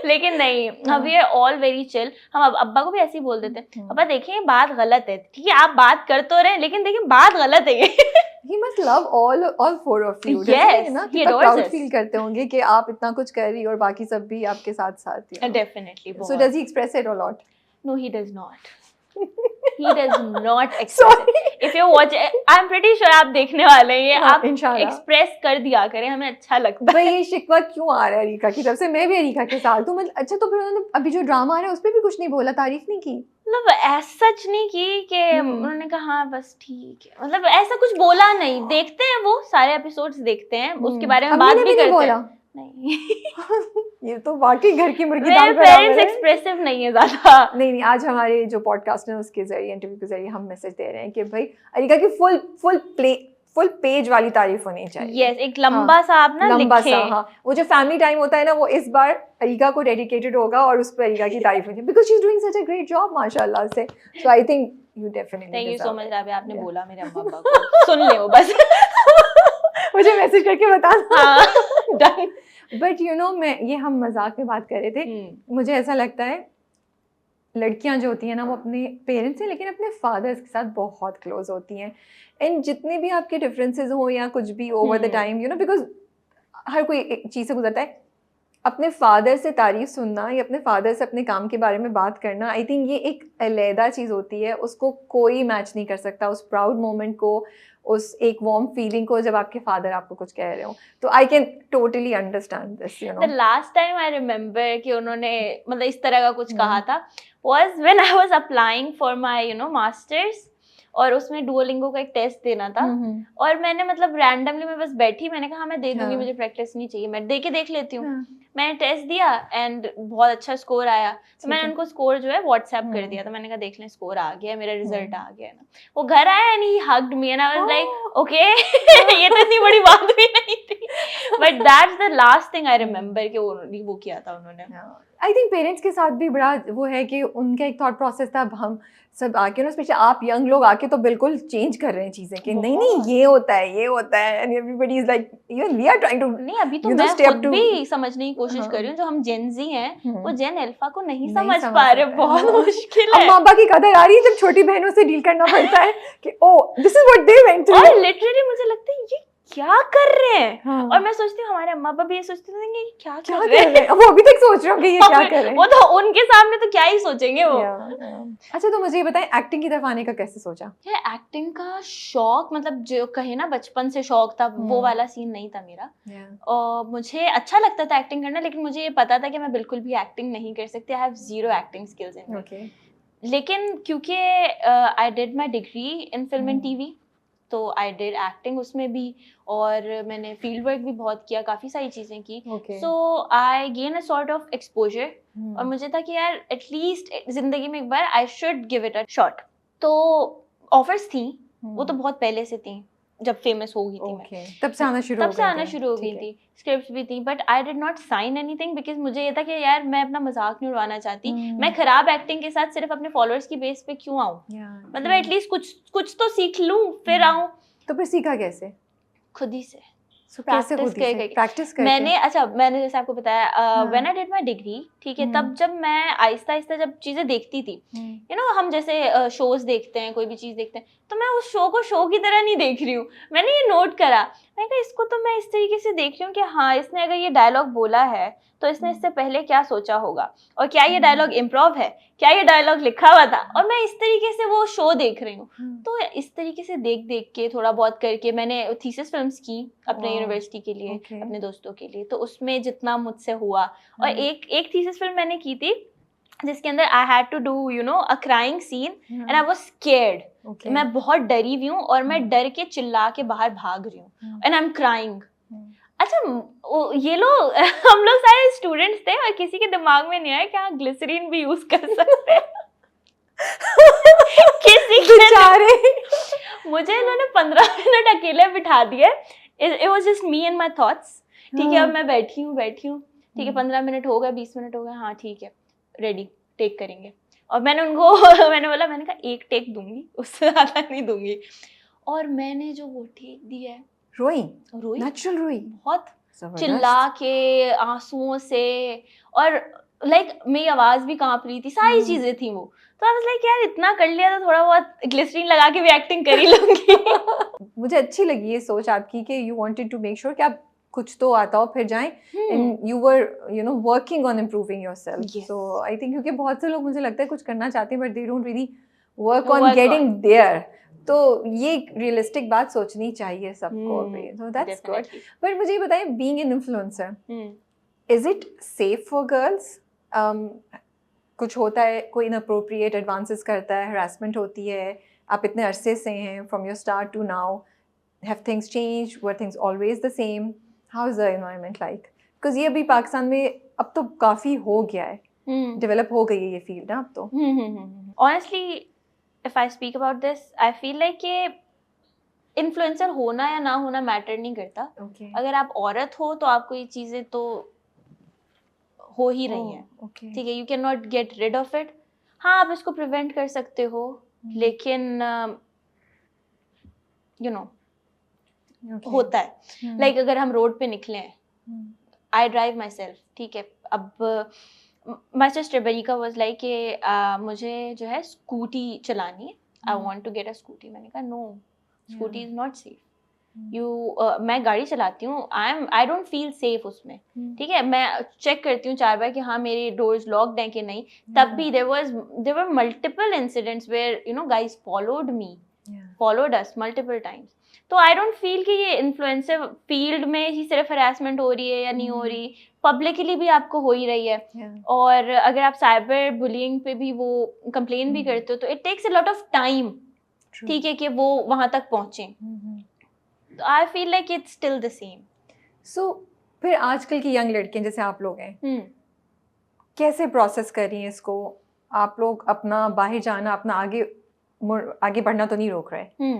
Speaker 2: लेकिन नहीं, we are all very chill. हम अब्बा को भी ऐसे ही बोल देते हैं, अब्बा देखिए बात गलत है, ठीक है आप बात कर तो रहे लेकिन देखिए बात गलत है ये।
Speaker 1: He must love all four of you.
Speaker 2: Yes,
Speaker 1: ना
Speaker 2: he
Speaker 1: कितना
Speaker 2: adores
Speaker 1: proud
Speaker 2: us.
Speaker 1: feel करते होंगे कि आप इतना कुछ कर रही हो और बाकी सब भी आपके साथ साथ ही।
Speaker 2: Definitely.
Speaker 1: So does he express it a lot?
Speaker 2: No, he does not. He does not express it. If you watch, I'm pretty sure आप देखने वाले हैं ये, आप एक्सप्रेस कर दिया करें, हमें अच्छा लगता है।
Speaker 1: भाई ये शिकवा क्यों आ रहा है अरीका की तरफ से? मैं भी अरीका के साथ हूँ। मतलब अच्छा तो फिर उन्होंने अभी जो ड्रामा आ रहा है उस पर भी कुछ नहीं बोला, तारीफ नहीं की?
Speaker 2: मतलब ऐसा सच नहीं की कि उन्होंने कहा हाँ बस ठीक है, मतलब ऐसा कुछ बोला नहीं। देखते हैं वो सारे एपिसोड्स देखते हैं, उसके बारे में बात भी करते हैं। नहीं
Speaker 1: ये तो वाकई घर की मुर्गी
Speaker 2: दाल बराबर है। पेरेंट्स एक्सप्रेसिव नहीं है ज्यादा।
Speaker 1: नहीं आज हमारे जो पॉडकास्ट है उसके जरिए, इंटरव्यू के जरिए हम मैसेज दे रहे हैं कि भाई अरीका की फुल पेज वाली तारीफ होनी चाहिए।
Speaker 2: यस, एक लंबा सा आप ना
Speaker 1: लंबा
Speaker 2: लिखें।
Speaker 1: सा, हाँ वो जो फैमिली टाइम होता है ना वो इस बार अरीका को डेडिकेटेड होगा और उस पर अरीका की तारीफ होगी because she is doing such a great job माशाल्लाह से। So I think you definitely
Speaker 2: thank you so much Rabia, आपने बोला मेरे अम्मा पापा को सुन ले वो बस।
Speaker 1: मुझे मैसेज करके बता।
Speaker 2: हाँ डन।
Speaker 1: बट यू नो मैं ये हम मजाक में बात कर रहे थे, मुझे ऐसा लगता है लड़कियां जो होती हैं ना वो अपने पेरेंट्स से लेकिन अपने फादर्स के साथ बहुत क्लोज होती हैं। एंड जितने भी आपके डिफरेंसेस हो या कुछ भी over the time you know, because हर कोई एक चीज़ से गुजरता है, अपने फादर से तारीफ सुनना या अपने फादर से अपने काम के बारे में बात करना, आई थिंक ये एक अलहदा चीज़ होती है, उसको कोई मैच नहीं कर सकता। उस प्राउड मोमेंट को, उस एक वार्म फीलिंग को जब आपके फादर आपको कुछ कह रहे हो, तो I can totally understand this you know.
Speaker 2: The last time I remember कि उन्होंने मतलब इस तरह का कुछ कहा था was when I was applying for my you know masters. और उसमें डुओलिंगो का एक टेस्ट देना था और मैंने मतलब रैंडमली मैं बस बैठी, मैंने कहा हाँ मैं दे दूंगी, मुझे प्रैक्टिस नहीं चाहिए, मैं दे के देख लेती हूँ। मैंने टेस्ट दिया एंड बहुत अच्छा स्कोर आया, तो मैंने उनको स्कोर जो है व्हाट्सएप कर दिया, तो मैंने कहा देख लें स्कोर आ गया, मेरा रिजल्ट आ गया ना। वो घर आया and he hugged me and I was like okay ये तो इतनी बड़ी बात भी नहीं थी, but that's the last thing I remember कि वो किया था उन्होंने।
Speaker 1: आई थिंक पेरेंट्स के साथ भी बड़ा वो है कि उनका एक थॉट प्रोसेस था, अब हम सब आके ना, स्पेशली आप यंग लोग आके तो बिल्कुल चेंज कर रहे हैं चीजें कि नहीं ये होता है and everybody is like even we are trying to.
Speaker 2: नहीं अभी तो मैं खुद भी समझने की कोशिश कर रही हूँ, जो हम जेन जी हैं वो जेन अल्फा को नहीं समझ पा रहे, बहुत मुश्किल है।
Speaker 1: अब माँ बाप की कदर आ रही है जब छोटी बहनों से डील करना पड़ता है कि oh this is what they went through,
Speaker 2: और लिटरली मुझे लगता है ये क्या कर रहे हैं। और मैं सोचती हूँ हमारे अम्मा पापा ये सोचते थे कि क्या कर रहे हैं,
Speaker 1: वो अभी तक सोच रहे होंगे ये क्या कर रहे हैं,
Speaker 2: वो तो उनके सामने तो क्या ही सोचेंगे वो।
Speaker 1: अच्छा तो मुझे ये बताएं एक्टिंग की तरफ आने का कैसे सोचा?
Speaker 2: एक्टिंग का शौक मतलब जो कहे ना बचपन से शौक था, वो वाला सीन नहीं था मेरा। मुझे अच्छा लगता था एक्टिंग करना, लेकिन मुझे ये पता था कि मैं बिल्कुल भी एक्टिंग नहीं कर सकती, I have zero acting skills in me. लेकिन क्योंकि I did my degree in film and TV, तो आई डिड एक्टिंग उसमें भी, और मैंने फील्ड वर्क भी बहुत किया, काफ़ी सारी चीज़ें की। So I gain a sort of exposure, और मुझे था कि यार एटलीस्ट ज़िंदगी में एक बार I should give it a shot. तो ऑफर्स थी, वो तो बहुत पहले से थी, जब फेमस हो गई थी मैं,
Speaker 1: तब से आना शुरू हो गई
Speaker 2: थी, स्क्रिप्ट्स भी थी, but I did not sign anything because मुझे ये था कि यार मैं अपना मजाक नहीं उड़वाना चाहती, मैं खराब एक्टिंग के साथ सिर्फ अपने फॉलोअर्स की बेस पे क्यों आऊँ, मतलब एटलीस्ट कुछ तो सीख लूँ फिर आऊँ।
Speaker 1: तो फिर सीखा कैसे?
Speaker 2: खुद ही से,
Speaker 1: प्रैक्टिस करके।
Speaker 2: मैंने जैसे आपको बताया when I did my degree, ठीक है, तब जब मैं आहिस्ता आहिस्ता जब चीजें देखती थी, यू नो हम जैसे शोज देखते हैं, कोई भी चीज देखते हैं, तो मैं उस शो को शो की तरह नहीं देख रही हूँ, मैंने ये नोट करा, मैंने कहा इसको तो मैं इस तरीके से देख रही हूँ कि हाँ इसने अगर ये डायलॉग बोला है तो इसने इससे पहले क्या सोचा होगा, और क्या ये डायलॉग इम्प्रोव है, क्या ये डायलॉग लिखा हुआ था, और मैं इस तरीके से वो शो देख रही हूँ। तो इस तरीके से देख देख के थोड़ा बहुत करके मैंने थीसिस फिल्म्स की अपने यूनिवर्सिटी के लिए, अपने दोस्तों के लिए, तो उसमें जितना मुझसे हुआ, और एक थीसिस फिल्म मैंने की थी जिसके अंदर I had to do you know a crying scene and I was scared, मैं बहुत डरी हुई हूँ और मैं डर के चिल्ला के बाहर भाग रही हूँ एंड आई एम क्राइंग। अच्छा ये लोग हम लोग सारे स्टूडेंट्स थे और किसी के दिमाग में नहीं आया कि हाँ ग्लिसरीन भी यूज कर सकते हैं किसी बेचारे मुझे इन्होंने 15 मिनट अकेले बिठा दिए, it was just me and my thoughts, ठीक है, अब मैं बैठी हूँ ठीक है, 15 मिनट हो गए, 20 मिनट हो गए, हाँ ठीक है रेडी, टेक करेंगे, और मैंने उनको मैंने कहा एक टेक दूंगी, उससे ज्यादा नहीं दूंगी, और मैंने जो वो टेक दी है, रोई नेचुरल रोई, बहुत चिल्ला के आंसुओं से, और लाइक मेरी आवाज भी कांप रही थी, सारी चीजें थी वो, तो आई वाज लाइक यार इतना कर लिया तो थोड़ा बहुत ग्लिसरीन लगा के भी एक्टिंग कर ही लूंगी।
Speaker 1: मुझे अच्छी लगी ये सोच आपकी कि you wanted to make sure कि आप कुछ तो आता हो फिर जाएं, and you were you know working on improving yourself. So I think क्योंकि बहुत से लोग मुझे लगता है कुछ करना चाहते हैं but they don't really work on getting there, तो ये रियलिस्टिक बात सोचनी चाहिए सबको भी, सो दैट्स गुड। बट मुझे ये बताएं, being an influencer, is it safe for girls? कुछ होता है, कोई इनअप्रोप्रिएट एडवांसेस करता है, हरासमेंट होती है, आप इतने अरसे से हैं, from your start to now, have things change, were things always the same, how is the environment like? Because ये अभी पाकिस्तान में अब तो काफ़ी हो गया है, डेवलप हो गई है ये फील्ड ना अब तो।
Speaker 2: Honestly if I speak about this, I feel like कि इन्फ्लुएंसर होना या ना होना मैटर नहीं करता। अगर आप औरत हो तो आपको ये चीजें तो हो ही रही हैं, ठीक है, you can not get rid of it. हाँ आप इसको प्रिवेंट कर सकते हो, लेकिन यू नो होता है, लाइक अगर हम रोड पे निकले हैं, आई ड्राइव माई सेल्फ, ठीक है, अब my sister Bareeka was like कि मुझे जो है स्कूटी चलानी है, I want to get a scooty, मैंने कहा no, scooty is not safe, मैं गाड़ी चलाती हूँ, आई डोंट फील सेफ उसमें, ठीक है, मैं चेक करती हूँ 4 बार कि हाँ मेरी डोर्स लॉक्ड हैं कि नहीं, तब भी there were multiple incidents where you know guys followed us multiple times. तो आई डोंट फील कि ये इन्फ्लुएंसर फील्ड में ही सिर्फ हरासमेंट हो रही है या नहीं हो रही, पब्लिकली भी आपको हो ही रही है, और अगर आप साइबर बुलिंग पे भी वो कंप्लेन भी करते हो तो it takes a lot of time ठीक है, कि वो वहां तक पहुंचे. तो I feel like it's still the same.
Speaker 1: So फिर आजकल की यंग लड़कियां जैसे आप लोग हैं, कैसे प्रोसेस कर रही हैं इसको? आप लोग अपना बाहर जाना, अपना आगे बढ़ना तो नहीं रोक रहे,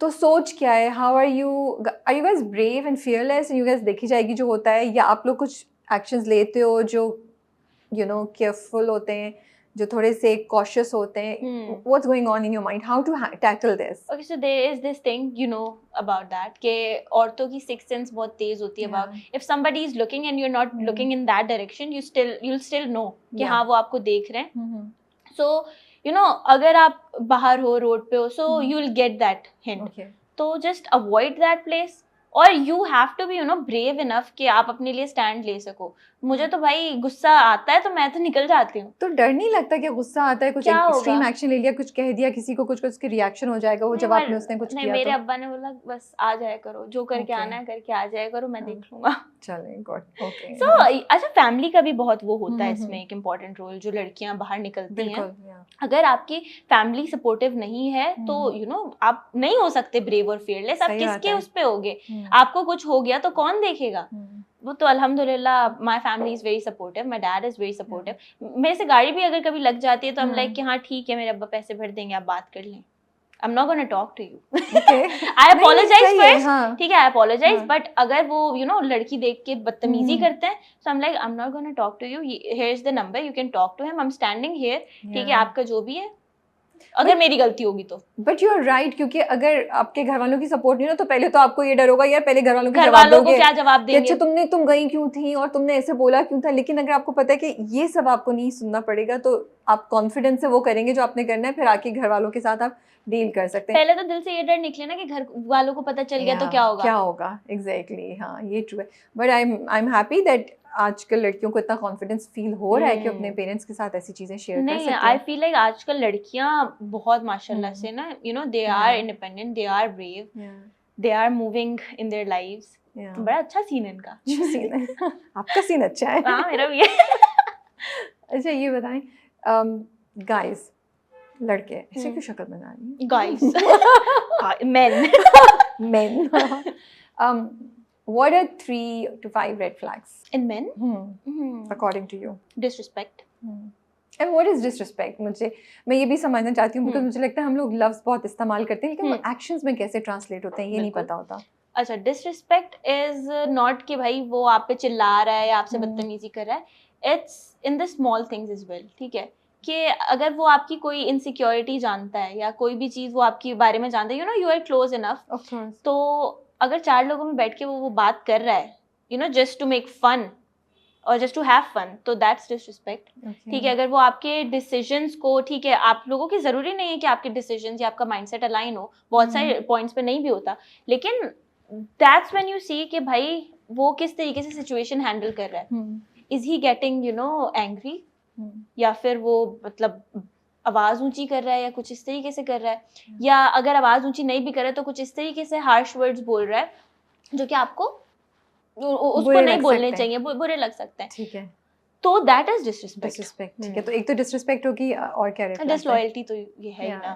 Speaker 1: तो सोच क्या है? How are you guys brave and fearless and you guys देखी जाएगी जो होता है, या आप लोग कुछ एक्शंस लेते हो जो केयरफुल होते हैं, जो थोड़े से कॉशियस होते हैं? What's going on in your mind? How to tackle this?
Speaker 2: Okay, so there is this thing, you know about that, कि औरतों की sixth sense बहुत तेज होती है. About if somebody is looking and you're not looking in that direction, you'll still know कि हाँ वो आपको देख रहे हैं. So अगर आप बाहर हो, रोड पे हो, so you'll get that hint.
Speaker 1: Okay.
Speaker 2: तो just avoid that place. और you have to be brave enough कि आप अपने लिए स्टैंड ले सको. मुझे तो भाई गुस्सा आता है तो मैं तो निकल जाती हूँ.
Speaker 1: तो डर नहीं लगता कि गुस्सा आता है, कुछ एक्सट्रीम एक्शन ले लिया, कुछ कह दिया किसी को, कुछ उसके रिएक्शन हो जाएगा वो जब आपने उसने कुछ किया?
Speaker 2: मेरे अब्बा ने बोला बस आ जाया करो, जो करके आना है करके आ जाया करो, मैं देख लूंगा.
Speaker 1: चलें, गुड. ओके.
Speaker 2: सो अच्छा, फैमिली का भी बहुत वो होता है इसमें एक इम्पोर्टेंट रोल. जो लड़कियां बाहर निकलती हैं, अगर आपकी फैमिली सपोर्टिव नहीं है तो आप नहीं हो सकते ब्रेव और फियरलेस. आप किसके उस पे होगे? आपको कुछ हो गया तो कौन देखेगा? वो तो अल्हम्दुलिल्लाह my family is very supportive, my dad is very supportive. मेरे से गाड़ी भी अगर कभी लग जाती है तो हम लाइक कि हाँ ठीक है, मेरे अब्बा पैसे भर देंगे, आप बात कर लें. I'm not gonna talk to you. I apologize first. ठीक है, I apologize. But अगर वो लड़की देख के बदतमीजी करते हैं, so I'm like I'm not gonna talk to you. Here's the number. You can talk to him. I'm standing here. ठीक है, आपका जो भी है. अगर मेरी गलती होगी तो.
Speaker 1: बट यू आर राइट, क्योंकि अगर आपके घर वालों की सपोर्ट नहीं ना, तो पहले तो आपको ये डर होगा यार, पहले घर वालों को क्या जवाब देंगे? अच्छा तुम गई क्यों थी और तुमने ऐसे बोला क्यों था? लेकिन अगर आपको पता है कि ये सब आपको नहीं सुनना पड़ेगा, तो आप कॉन्फिडेंस से वो करेंगे जो आपने करना है, फिर आके घर वालों के साथ आप डील कर सकते हैं.
Speaker 2: पहले तो दिल से ये डर निकले ना कि घर वालों को पता चल गया तो क्या होगा.
Speaker 1: एग्जैक्टली. हाँ, ये ट्रू है. But I am happy that आजकल लड़कियों को इतना कॉन्फिडेंस फील हो रहा है कि अपने पेरेंट्स के साथ ऐसी चीजें शेयर कर सकते हैं.
Speaker 2: आई फील लाइक आजकल लड़कियां बहुत माशाल्लाह से ना they are independent, they are brave, they are moving in their lives. बड़ा अच्छा सीन है इनका. सीन है. आपका सीन अच्छा है. हाँ, मेरा भी है. अच्छा ये बताएं, गाइस, लड़के ऐसे क्यों शक्ल बना रही हैं? Guys, men.
Speaker 1: What are 3 to 5 red flags
Speaker 2: in men?
Speaker 1: According to you?
Speaker 2: Disrespect.
Speaker 1: And what is disrespect? मैं ये भी समझना चाहती हूँ, because मुझे लगता है हम लोग लफ्ज़ बहुत इस्तेमाल करते हैं, लेकिन वो एक्शंस में कैसे ट्रांसलेट होते हैं ये नहीं पता होता.
Speaker 2: अच्छा, डिसरिस्पेक्ट इज नॉट कि भाई वो आप पे चिल्ला रहा है या आपसे बदतमीजी कर रहा है. It's in the small things is well. ठीक है, कि अगर वो आपकी कोई इनसिक्योरिटी जानता है या कोई भी चीज़ वो आपके बारे में जानता है, यू आर क्लोज इनफ, तो अगर 4 लोगों में बैठ के वो बात कर रहा है जस्ट टू मेक फन और जस्ट टू हैव फन, तो दैट्स डिसरिस्पेक्ट. ठीक है, अगर वो आपके डिसीजंस को, ठीक है, आप लोगों की ज़रूरी नहीं है कि आपके डिसीजंस या आपका माइंडसेट अलाइन हो, बहुत सारे पॉइंट्स पे नहीं भी होता, लेकिन दैट्स व्हेन यू सी कि भाई वो किस तरीके से सिचुएशन हैंडल कर रहा है. इज ही गेटिंग एंग्री, या फिर वो मतलब आवाज़ ऊंची कर रहा है या कुछ इस तरीके से कर रहा है, या अगर आवाज़ ऊंची नहीं भी कर रहा है तो कुछ इस तरीके से हार्श वर्ड्स बोल रहा है जो कि आपको उसको नहीं बोलने चाहिए, बुरे लग सकते हैं. ठीक है, तो दैट इज डिसरिस्पेक्ट.
Speaker 1: ठीक है, तो एक तो डिसरिस्पेक्ट होगी, और क्या रहता है?
Speaker 2: डिसलॉयल्टी तो ये है ही ना.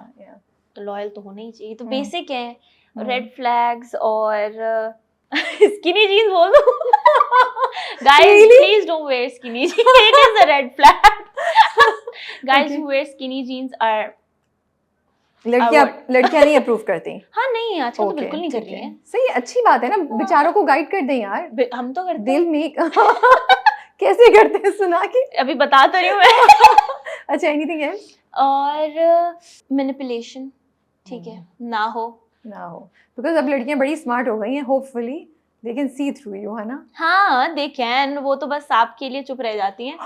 Speaker 2: तो लॉयल तो होना ही चाहिए. तो बेसिक है रेड फ्लैग्स. और स्किनी जीन्स बोल दो. Guys, please don't wear skinny jeans. It is a red flag. Guys who wear skinny jeans are
Speaker 1: लड़कियां नहीं अप्रूव करती.
Speaker 2: हाँ, नहीं, आजकल तो बिल्कुल नहीं कर रही हैं.
Speaker 1: सही, अच्छी बात है ना, बेचारों को गाइड कर दें यार.
Speaker 2: हम तो करते
Speaker 1: दिल में कैसे करते हैं, सुना के
Speaker 2: अभी बता तो रही हूँ मैं.
Speaker 1: अच्छा, एनीथिंग एल्स?
Speaker 2: और मैनिपुलेशन, ठीक है, ना हो,
Speaker 1: बिकॉज अब लड़कियां बड़ी स्मार्ट हो गई हैं, hopefully they can see through you, है ना?
Speaker 2: हाँ, दे कैन. वो तो बस आपके लिए चुप रह जाती हैं.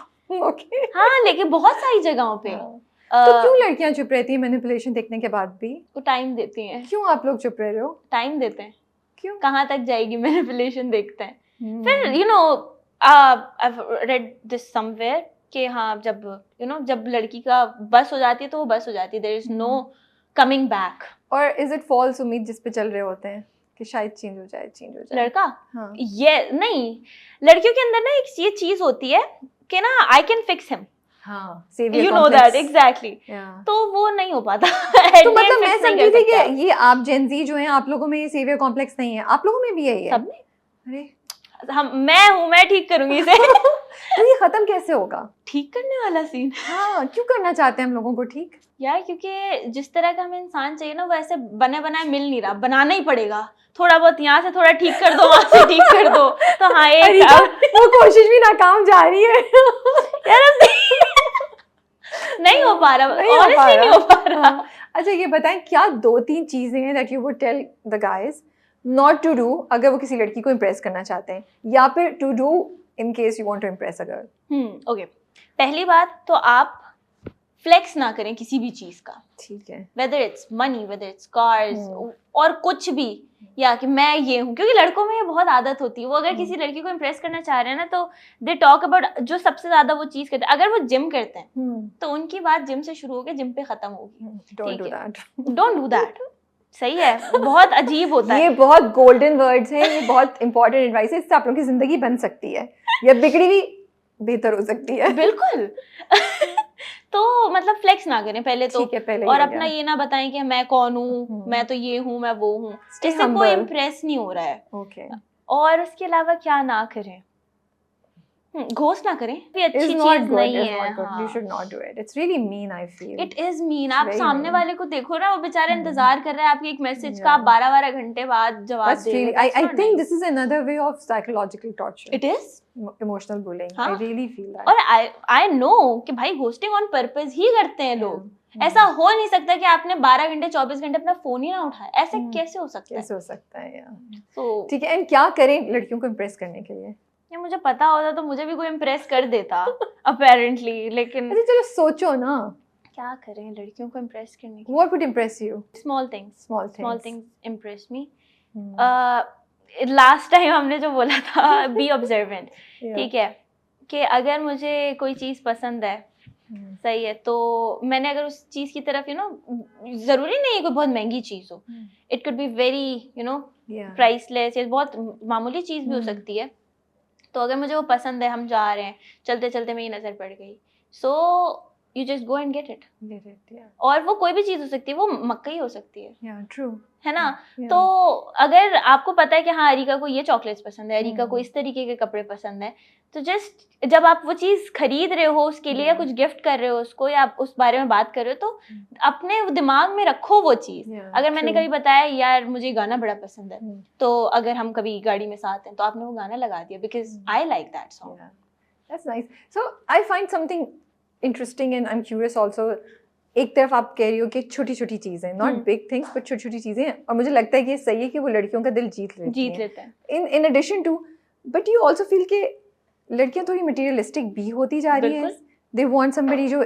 Speaker 1: ओके.
Speaker 2: हाँ, लेकिन बहुत सारी जगहों पे.
Speaker 1: तो क्यों लड़कियां चुप रहती हैं मैनिपुलेशन देखने के बाद भी?
Speaker 2: वो टाइम देती हैं.
Speaker 1: क्यों आप लोग चुप रह रहे हो?
Speaker 2: टाइम देते हैं.
Speaker 1: क्यों?
Speaker 2: कहाँ तक जाएगी मैनिपुलेशन देखते हैं. फिर I've read this somewhere कि हाँ, जब लड़की का बस हो जाती है तो वो बस हो जाती है. there is no coming back.
Speaker 1: और इज इट फॉल्स उम्मीद जिस पे चल रहे होते हैं कि शायद चेंज हो जाए
Speaker 2: लड़का?
Speaker 1: हाँ.
Speaker 2: ये नहीं, लड़कियों के अंदर ना एक ये चीज होती है कि ना आई कैन फिक्स हिम.
Speaker 1: हाँ, savior
Speaker 2: you know
Speaker 1: complex.
Speaker 2: that exactly.
Speaker 1: Yeah.
Speaker 2: तो वो नहीं हो पाता
Speaker 1: तो मतलब मैं समझी थी कि ये आप Gen Z जो हैं, आप लोगों में ये सेवियर कॉम्प्लेक्स नहीं है, आप लोगों में भी है ये?
Speaker 2: सब में।
Speaker 1: अरे
Speaker 2: मैं ठीक करूंगी इसे।
Speaker 1: तो ये खत्म कैसे होगा?
Speaker 2: ठीक करने वाला सीन।
Speaker 1: हाँ, क्यों करना चाहते हैं हम लोगों को ठीक?
Speaker 2: यार क्योंकि जिस तरह का हमें इंसान चाहिए ना वो ऐसे बने बनाए मिल नहीं रहा, बनाना ही पड़ेगा। थोड़ा बहुत यहाँ से थोड़ा ठीक कर दो, वहां से ठीक कर दो। तो हाँ एक
Speaker 1: वो कोशिश भी नाकाम जा रही है।
Speaker 2: यार नहीं हो पा रहा, ऑनेस्टली नहीं हो पा रहा।
Speaker 1: अच्छा ये बताएं, क्या 2-3 चीजें हैं that you would tell the guys not to do अगर वो किसी लड़की को इम्प्रेस करना चाहते हैं, या फिर to do in case you want to impress a girl?
Speaker 2: Okay, पहली बात तो आप फ्लेक्स ना करें किसी भी चीज का,
Speaker 1: ठीक है,
Speaker 2: whether it's money, whether it's cars और कुछ भी, या कि मैं ये हूँ। क्योंकि लड़कों में ये बहुत आदत होती है, वो अगर किसी लड़की को इम्प्रेस करना चाह रहे हैं ना तो दे टॉक अबाउट जो सबसे ज्यादा वो चीज करते हैं। अगर वो जिम करते हैं तो उनकी बात जिम से शुरू होकर जिम पे खत्म होगी।
Speaker 1: Don't do that,
Speaker 2: don't do that. सही है, बहुत अजीब होता है।
Speaker 1: ये बहुत गोल्डन वर्ड्स हैं, ये बहुत इंपॉर्टेंट एडवाइस है, इससे आप लोगों की जिंदगी बन सकती है या बिगड़ी भी बेहतर हो सकती है।
Speaker 2: बिल्कुल। तो मतलब फ्लेक्स ना करें पहले तो,
Speaker 1: पहले
Speaker 2: और अपना ये ना बताएं कि मैं कौन हूँ, मैं तो ये हूँ, मैं वो हूँ, इससे कोई इम्प्रेस नहीं हो रहा है।
Speaker 1: ओके,
Speaker 2: और उसके अलावा क्या ना करें, घोस्ट ना करें, भी अच्छी चीज नहीं है।
Speaker 1: You should not do it. It's really mean, I feel.
Speaker 2: It is mean. आप सामने वाले को देखो ना, वो बेचारा इंतजार कर रहा है आपके एक मैसेज का, आप 12-12 घंटे बाद जवाब दे रहे हो।
Speaker 1: I think this is another way of psychological torture.
Speaker 2: It is
Speaker 1: emotional bullying. I really feel that.
Speaker 2: और I know कि भाई घोस्टिंग ऑन पर्पस ही करते हैं लोग। ऐसा हो नहीं सकता कि आपने 12 घंटे 24 घंटे अपना फोन ही ना उठाया, ऐसे कैसे हो सकता है?
Speaker 1: कैसे हो सकता है यार?
Speaker 2: तो
Speaker 1: ठीक है, एंड क्या करें लड़कियों को इम्प्रेस करने के लिए?
Speaker 2: ये मुझे पता होता तो मुझे भी कोई इम्प्रेस कर देता अपेरेंटली, लेकिन
Speaker 1: अच्छा चलो सोचो ना,
Speaker 2: क्या करें लड़कियों को इम्प्रेस करने के लिए?
Speaker 1: What would impress you?
Speaker 2: Small things impress me.
Speaker 1: Last
Speaker 2: time हमने जो बोला था बी ऑब्जर्वेंट, ठीक है, कि अगर मुझे कोई चीज़ पसंद है, सही है, तो मैंने अगर उस चीज़ की तरफ ज़रूरी नहीं है कोई बहुत महंगी चीज़ हो, it could be very priceless, या बहुत मामूली चीज़ भी हो सकती है। तो अगर मुझे वो पसंद है, हम जा रहे हैं, चलते चलते मेरी नज़र पड़ गई, so you just go and get it. और वो कोई भी चीज़ हो सकती है, वो मक्कई हो सकती है,
Speaker 1: ट्रू
Speaker 2: है ना? तो अगर आपको पता है कि हाँ अरिका को ये चॉकलेट्स पसंद है, अरिका को इस तरीके के कपड़े पसंद है, तो जस्ट जब आप वो चीज़ खरीद रहे हो उसके लिए, या कुछ गिफ्ट कर रहे हो उसको, या आप उस बारे में बात कर रहे हो, तो अपने दिमाग में रखो वो चीज़। अगर मैंने कभी बताया यार मुझे गाना बड़ा पसंद है, तो अगर हम कभी गाड़ी में साथ हैं तो आपने वो गाना लगा दिया because I like that song.
Speaker 1: That's nice. So I find something interesting and I am curious also. एक तरफ आप कह रही हो कि छोटी छोटी चीजें, नॉट बिग थिंग्स बट छोटी छोटी चीजें, और मुझे लगता है कि ये सही है कि वो लड़कियों का दिल जीत लेते हैं। In addition to, but you also feel कि लड़कियां थोड़ी मटेरियलिस्टिक भी होती जा रही हैं, दे वांट समबडी जो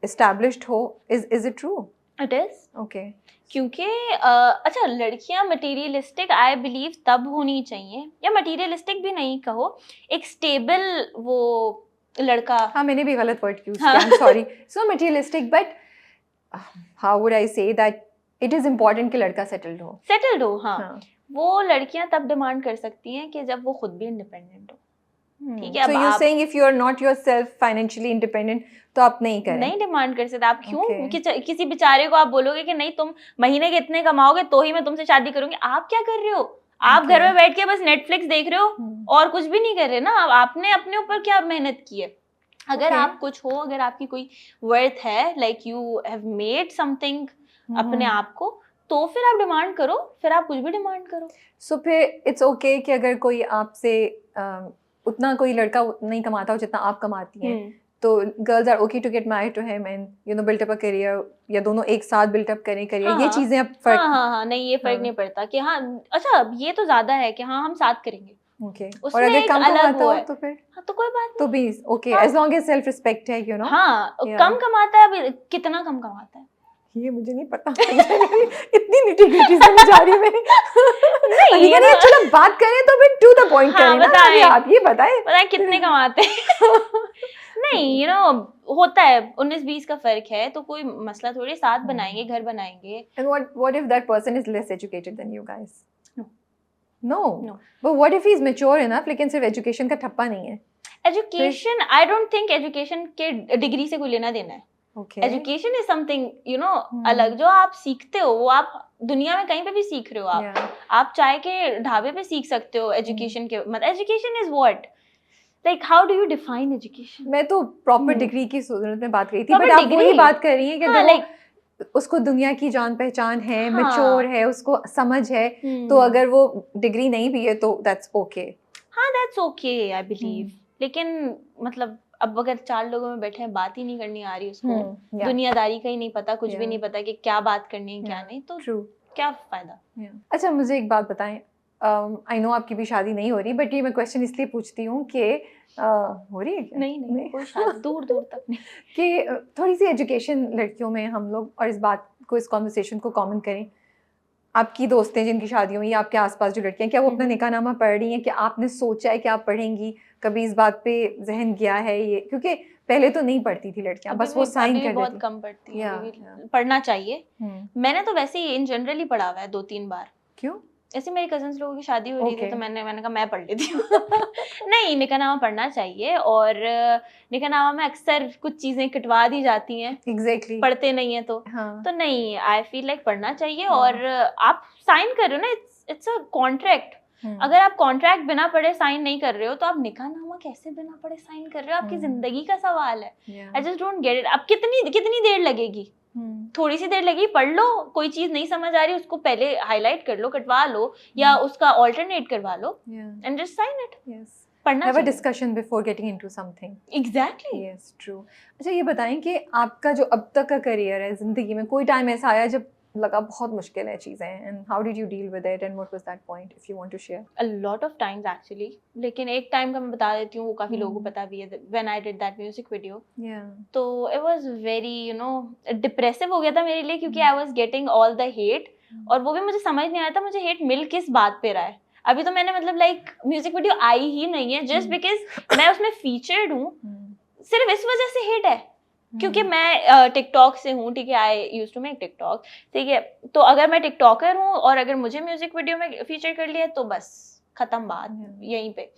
Speaker 1: एस्टैब्लिश्ड हो। Is it true?
Speaker 2: It is.
Speaker 1: Okay,
Speaker 2: क्योंकि अच्छा लड़कियां मटेरियलिस्टिक आई बिलीव तब होनी चाहिए, या मटेरियलिस्टिक भी नहीं कहो, एक स्टेबल वो लड़का।
Speaker 1: हाँ मैंने भी गलत वर्ड यूज किया, I am sorry. So materialistic, but how would I say that it is important कि लड़का सेटल्ड हो। हाँ, वो
Speaker 2: लड़कियां तब डिमांड कर सकती हैं कि जब वो खुद भी इंडिपेंडेंट हो। ठीक है,
Speaker 1: so you're saying if you are not yourself financially independent तो आप नहीं करें,
Speaker 2: नहीं डिमांड कर सकते आप। क्यों किसी बेचारे को आप बोलोगे कि नहीं तुम महीने के इतने कमाओगे तो ही मैं तुमसे शादी करूंगी? आप क्या कर रहे हो? आप घर में बैठ के बस नेटफ्लिक्स देख रहे हो और कुछ भी नहीं कर रहे ना। आपने अपने ऊपर क्या मेहनत की है? अगर आप कुछ हो, अगर आपकी कोई वर्थ है, like you have made something अपने आप को, तो फिर आप डिमांड करो, फिर आप कुछ भी डिमांड करो।
Speaker 1: सो फिर इट्स ओके कि अगर कोई आपसे उतना कोई लड़का नहीं कमाता हो जितना आप कमाती हैं, तो girls are okay to get married to him and built up a career, या दोनों एक साथ बिल्ट अप करें करियर। ये चीजें अब फर्क
Speaker 2: नहीं, ये फर्क नहीं पड़ता कि अच्छा ये तो ज्यादा है कि हम साथ करेंगे।
Speaker 1: ओके, और अगर कम कमाता हो तो फिर
Speaker 2: तो कोई बात
Speaker 1: तो भी okay, as long as self respect है,
Speaker 2: कम कमाता है, अभी कितना कम कमाता है
Speaker 1: ये मुझे नहीं पता। इतनी निटी-ग्रिटी से मैं जा रही मैं नहीं, चलो बात करें तो फिर टू द पॉइंट करें ना। आप ये बताएं
Speaker 2: कितने कमाते हैं। नहीं होता है 19-20 का फर्क है, तो कोई मसला थोड़ी, साथ बनाएंगे, घर बनाएंगे।
Speaker 1: And what if that person is less educated than you guys? No. But what if he's mature enough लेकिन सिर्फ एजुकेशन का ठप्पा नहीं है?
Speaker 2: Education, I don't think education के डिग्री से कोई लेना देना है.
Speaker 1: Okay.
Speaker 2: Education is something
Speaker 1: Hmm.
Speaker 2: अलग, जो आप सीखते हो वो आप दुनिया में कहीं पे भी सीख रहे हो. आप
Speaker 1: Yeah.
Speaker 2: आप चाय के ढाबे पे सीख सकते हो एजुकेशन के. मतलब education is what, like how do you define education?
Speaker 1: मैं तो प्रॉपर
Speaker 2: Hmm.
Speaker 1: डिग्री की सूरत में बात करी थी,
Speaker 2: Proper
Speaker 1: बट आप वही
Speaker 2: degree.
Speaker 1: बात कर रही हैं कि
Speaker 2: हाँ,
Speaker 1: अगर
Speaker 2: like-
Speaker 1: वो उसको दुनिया की जान पहचान है,
Speaker 2: हाँ.
Speaker 1: मैच्योर है, उसको समझ है, तो अगर वो डिग्री नहीं भी है तो दैट्स ओके.
Speaker 2: हाँ, दैट्स ओके आई बिलीव. लेकिन मतलब अब अगर 4 लोगों में बैठे हैं, बात ही नहीं करनी आ रही उसको,
Speaker 1: Yeah.
Speaker 2: दुनियादारी का ही नहीं पता, कुछ भी
Speaker 1: Yeah.
Speaker 2: नहीं पता कि क्या बात करनी है क्या
Speaker 1: Yeah.
Speaker 2: नहीं, तो
Speaker 1: True.
Speaker 2: क्या फायदा.
Speaker 1: अच्छा, मुझे एक बात बताएं. आई नो आपकी भी शादी नहीं हो रही, बट ये मैं क्वेश्चन इसलिए पूछती हूँ कि हो रही है क्या?
Speaker 2: नहीं कोई शादी दूर दूर तक नहीं.
Speaker 1: कि थोड़ी सी एजुकेशन लड़कियों में हम लोग, और इस बात को, इस कॉन्वर्सेशन को कॉमन करें. आपकी दोस्तें जिनकी शादी हुई, आपके आसपास जो लड़कियां, क्या वो अपना निकाहनामा पढ़ रही हैं? कि आपने सोचा है कि आप पढ़ेंगी? कभी इस बात पे जहन गया है ये? क्योंकि पहले तो नहीं पढ़ती थी लड़कियां, बस वो साइन कर देती.
Speaker 2: बहुत कम पढ़ती हैं.
Speaker 1: Yeah.
Speaker 2: पढ़ना चाहिए. मैंने तो वैसे ही इन जनरल ही पढ़ा हुआ है 2-3 बार.
Speaker 1: क्यों?
Speaker 2: ऐसे मेरी कजन्स लोगों की शादी हो रही थी,
Speaker 1: Okay.
Speaker 2: तो मैंने कहा मैं पढ़ लेती हूँ. नहीं, निकाहनामा पढ़ना चाहिए. और निकाहनामा में अक्सर कुछ चीजें कटवा दी जाती हैं.
Speaker 1: Exactly.
Speaker 2: पढ़ते नहीं है तो.
Speaker 1: हाँ.
Speaker 2: तो नहीं, आई फील लाइक पढ़ना चाहिए. और आप साइन कर रहे हो ना, इट्स अ कॉन्ट्रैक्ट. अगर आप कॉन्ट्रैक्ट बिना पढ़े साइन नहीं कर रहे हो, तो आप निकाहनामा कैसे बिना पढ़े साइन कर रहे हो? आपकी जिंदगी का सवाल है. I just don't get it. अब कितनी देर लगेगी? थोड़ी सी देर लगी, पढ़ लो. कोई चीज नहीं समझ आ रही, उसको पहले हाईलाइट कर लो, कटवा लो, या उसका ऑल्टरनेट करवा लो, एंड जस्ट साइन इट. पढ़ना
Speaker 1: Have a
Speaker 2: चाहिए.
Speaker 1: discussion before getting into something.
Speaker 2: Exactly.
Speaker 1: Yes, true. अच्छा, ये बताएं कि आपका जो अब तक का करियर है, जिंदगी में कोई टाइम ऐसा आया जब लगा बहुत मुश्किल है चीजें, and how did you deal with it and what was that point, if you want to share?
Speaker 2: A lot of times actually. लेकिन एक टाइम का मैं बता देती हूँ, वो काफी लोगों को पता भी है. When I did that music video,
Speaker 1: Yeah.
Speaker 2: तो it was very depressive हो गया था मेरे लिए, क्योंकि I was getting all the hate. और वो भी मुझे समझ नहीं आया था मुझे हेट मिल किस बात पे रहा है. अभी तो मैंने मतलब लाइक म्यूजिक वीडियो आई ही नहीं है, जस्ट बिकॉज मैं उसमें फीचर्ड हूँ, सिर्फ इस वजह से हिट है. क्योंकि मैं टिकटॉक से हूँ, ठीक है. I used to make TikTok, ठीक है. तो अगर मैं टिकटॉकर हूँ और अगर मुझे म्यूजिक वीडियो में फीचर कर लिया, तो बस खत्म बात यहीं पे.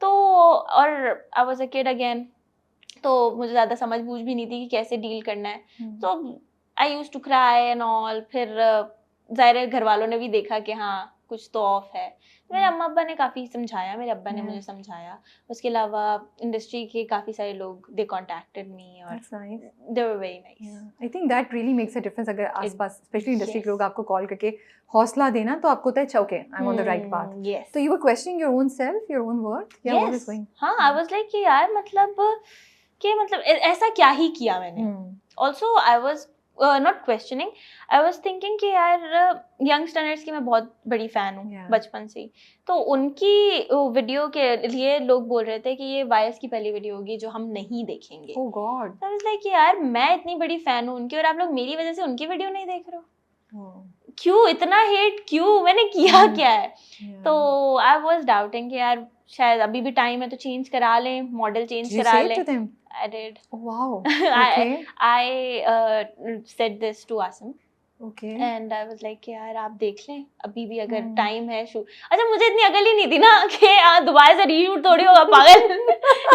Speaker 2: तो और I was a kid again, तो मुझे ज्यादा समझ बूझ भी नहीं थी कि कैसे डील करना है. तो I used to cry and all. फिर जाहिर है घर वालों ने भी देखा कि हाँ कुछ तो ऑफ है. मेरे अम्मा अब्बा ने काफी समझाया, मेरे अब्बा ने मुझे समझाया. उसके अलावा इंडस्ट्री के काफी सारे लोग, दे कॉन्टेक्टेड मी, और they were very nice.
Speaker 1: I think that really makes a difference. अगर आसपास स्पेशली इंडस्ट्री के लोग आपको कॉल करके हौसला देना, तो आपको होता है okay, I am on the right path. तो you were questioning your own self, your own worth, या व्हाट वाज गोइंग?
Speaker 2: हाँ, आई वाज लाइक कि यार मतलब ऐसा क्या ही किया मैंने. Also I was not questioning, I was thinking कि यार यंगस्टर्स की मैं बहुत बड़ी फैन हूँ बचपन से ही. तो उनकी वीडियो के लिए लोग बोल रहे थे कि ये वायस की पहली वीडियो होगी जो हम नहीं देखेंगे.
Speaker 1: ओह गॉड.
Speaker 2: आई वाज लाइक यार मैं इतनी बड़ी फैन हूँ उनकी, और आप लोग मेरी वजह से उनकी वीडियो नहीं देख रहे हो. क्यों इतना हेट, क्यों, मैंने किया क्या है? तो आई वाज डाउटिंग कि यार शायद अभी भी टाइम है तो चेंज करा लें, मॉडल चेंज करा लें. I did.
Speaker 1: Oh, wow. Okay.
Speaker 2: I said this to Asim.
Speaker 1: Okay.
Speaker 2: And I was like यार आप देख लें अभी भी अगर टाइम है शूट. अच्छा, मुझे इतनी अकल ही नहीं थी ना कि दोबारा से रीशूट थोड़ी होगा, पागल.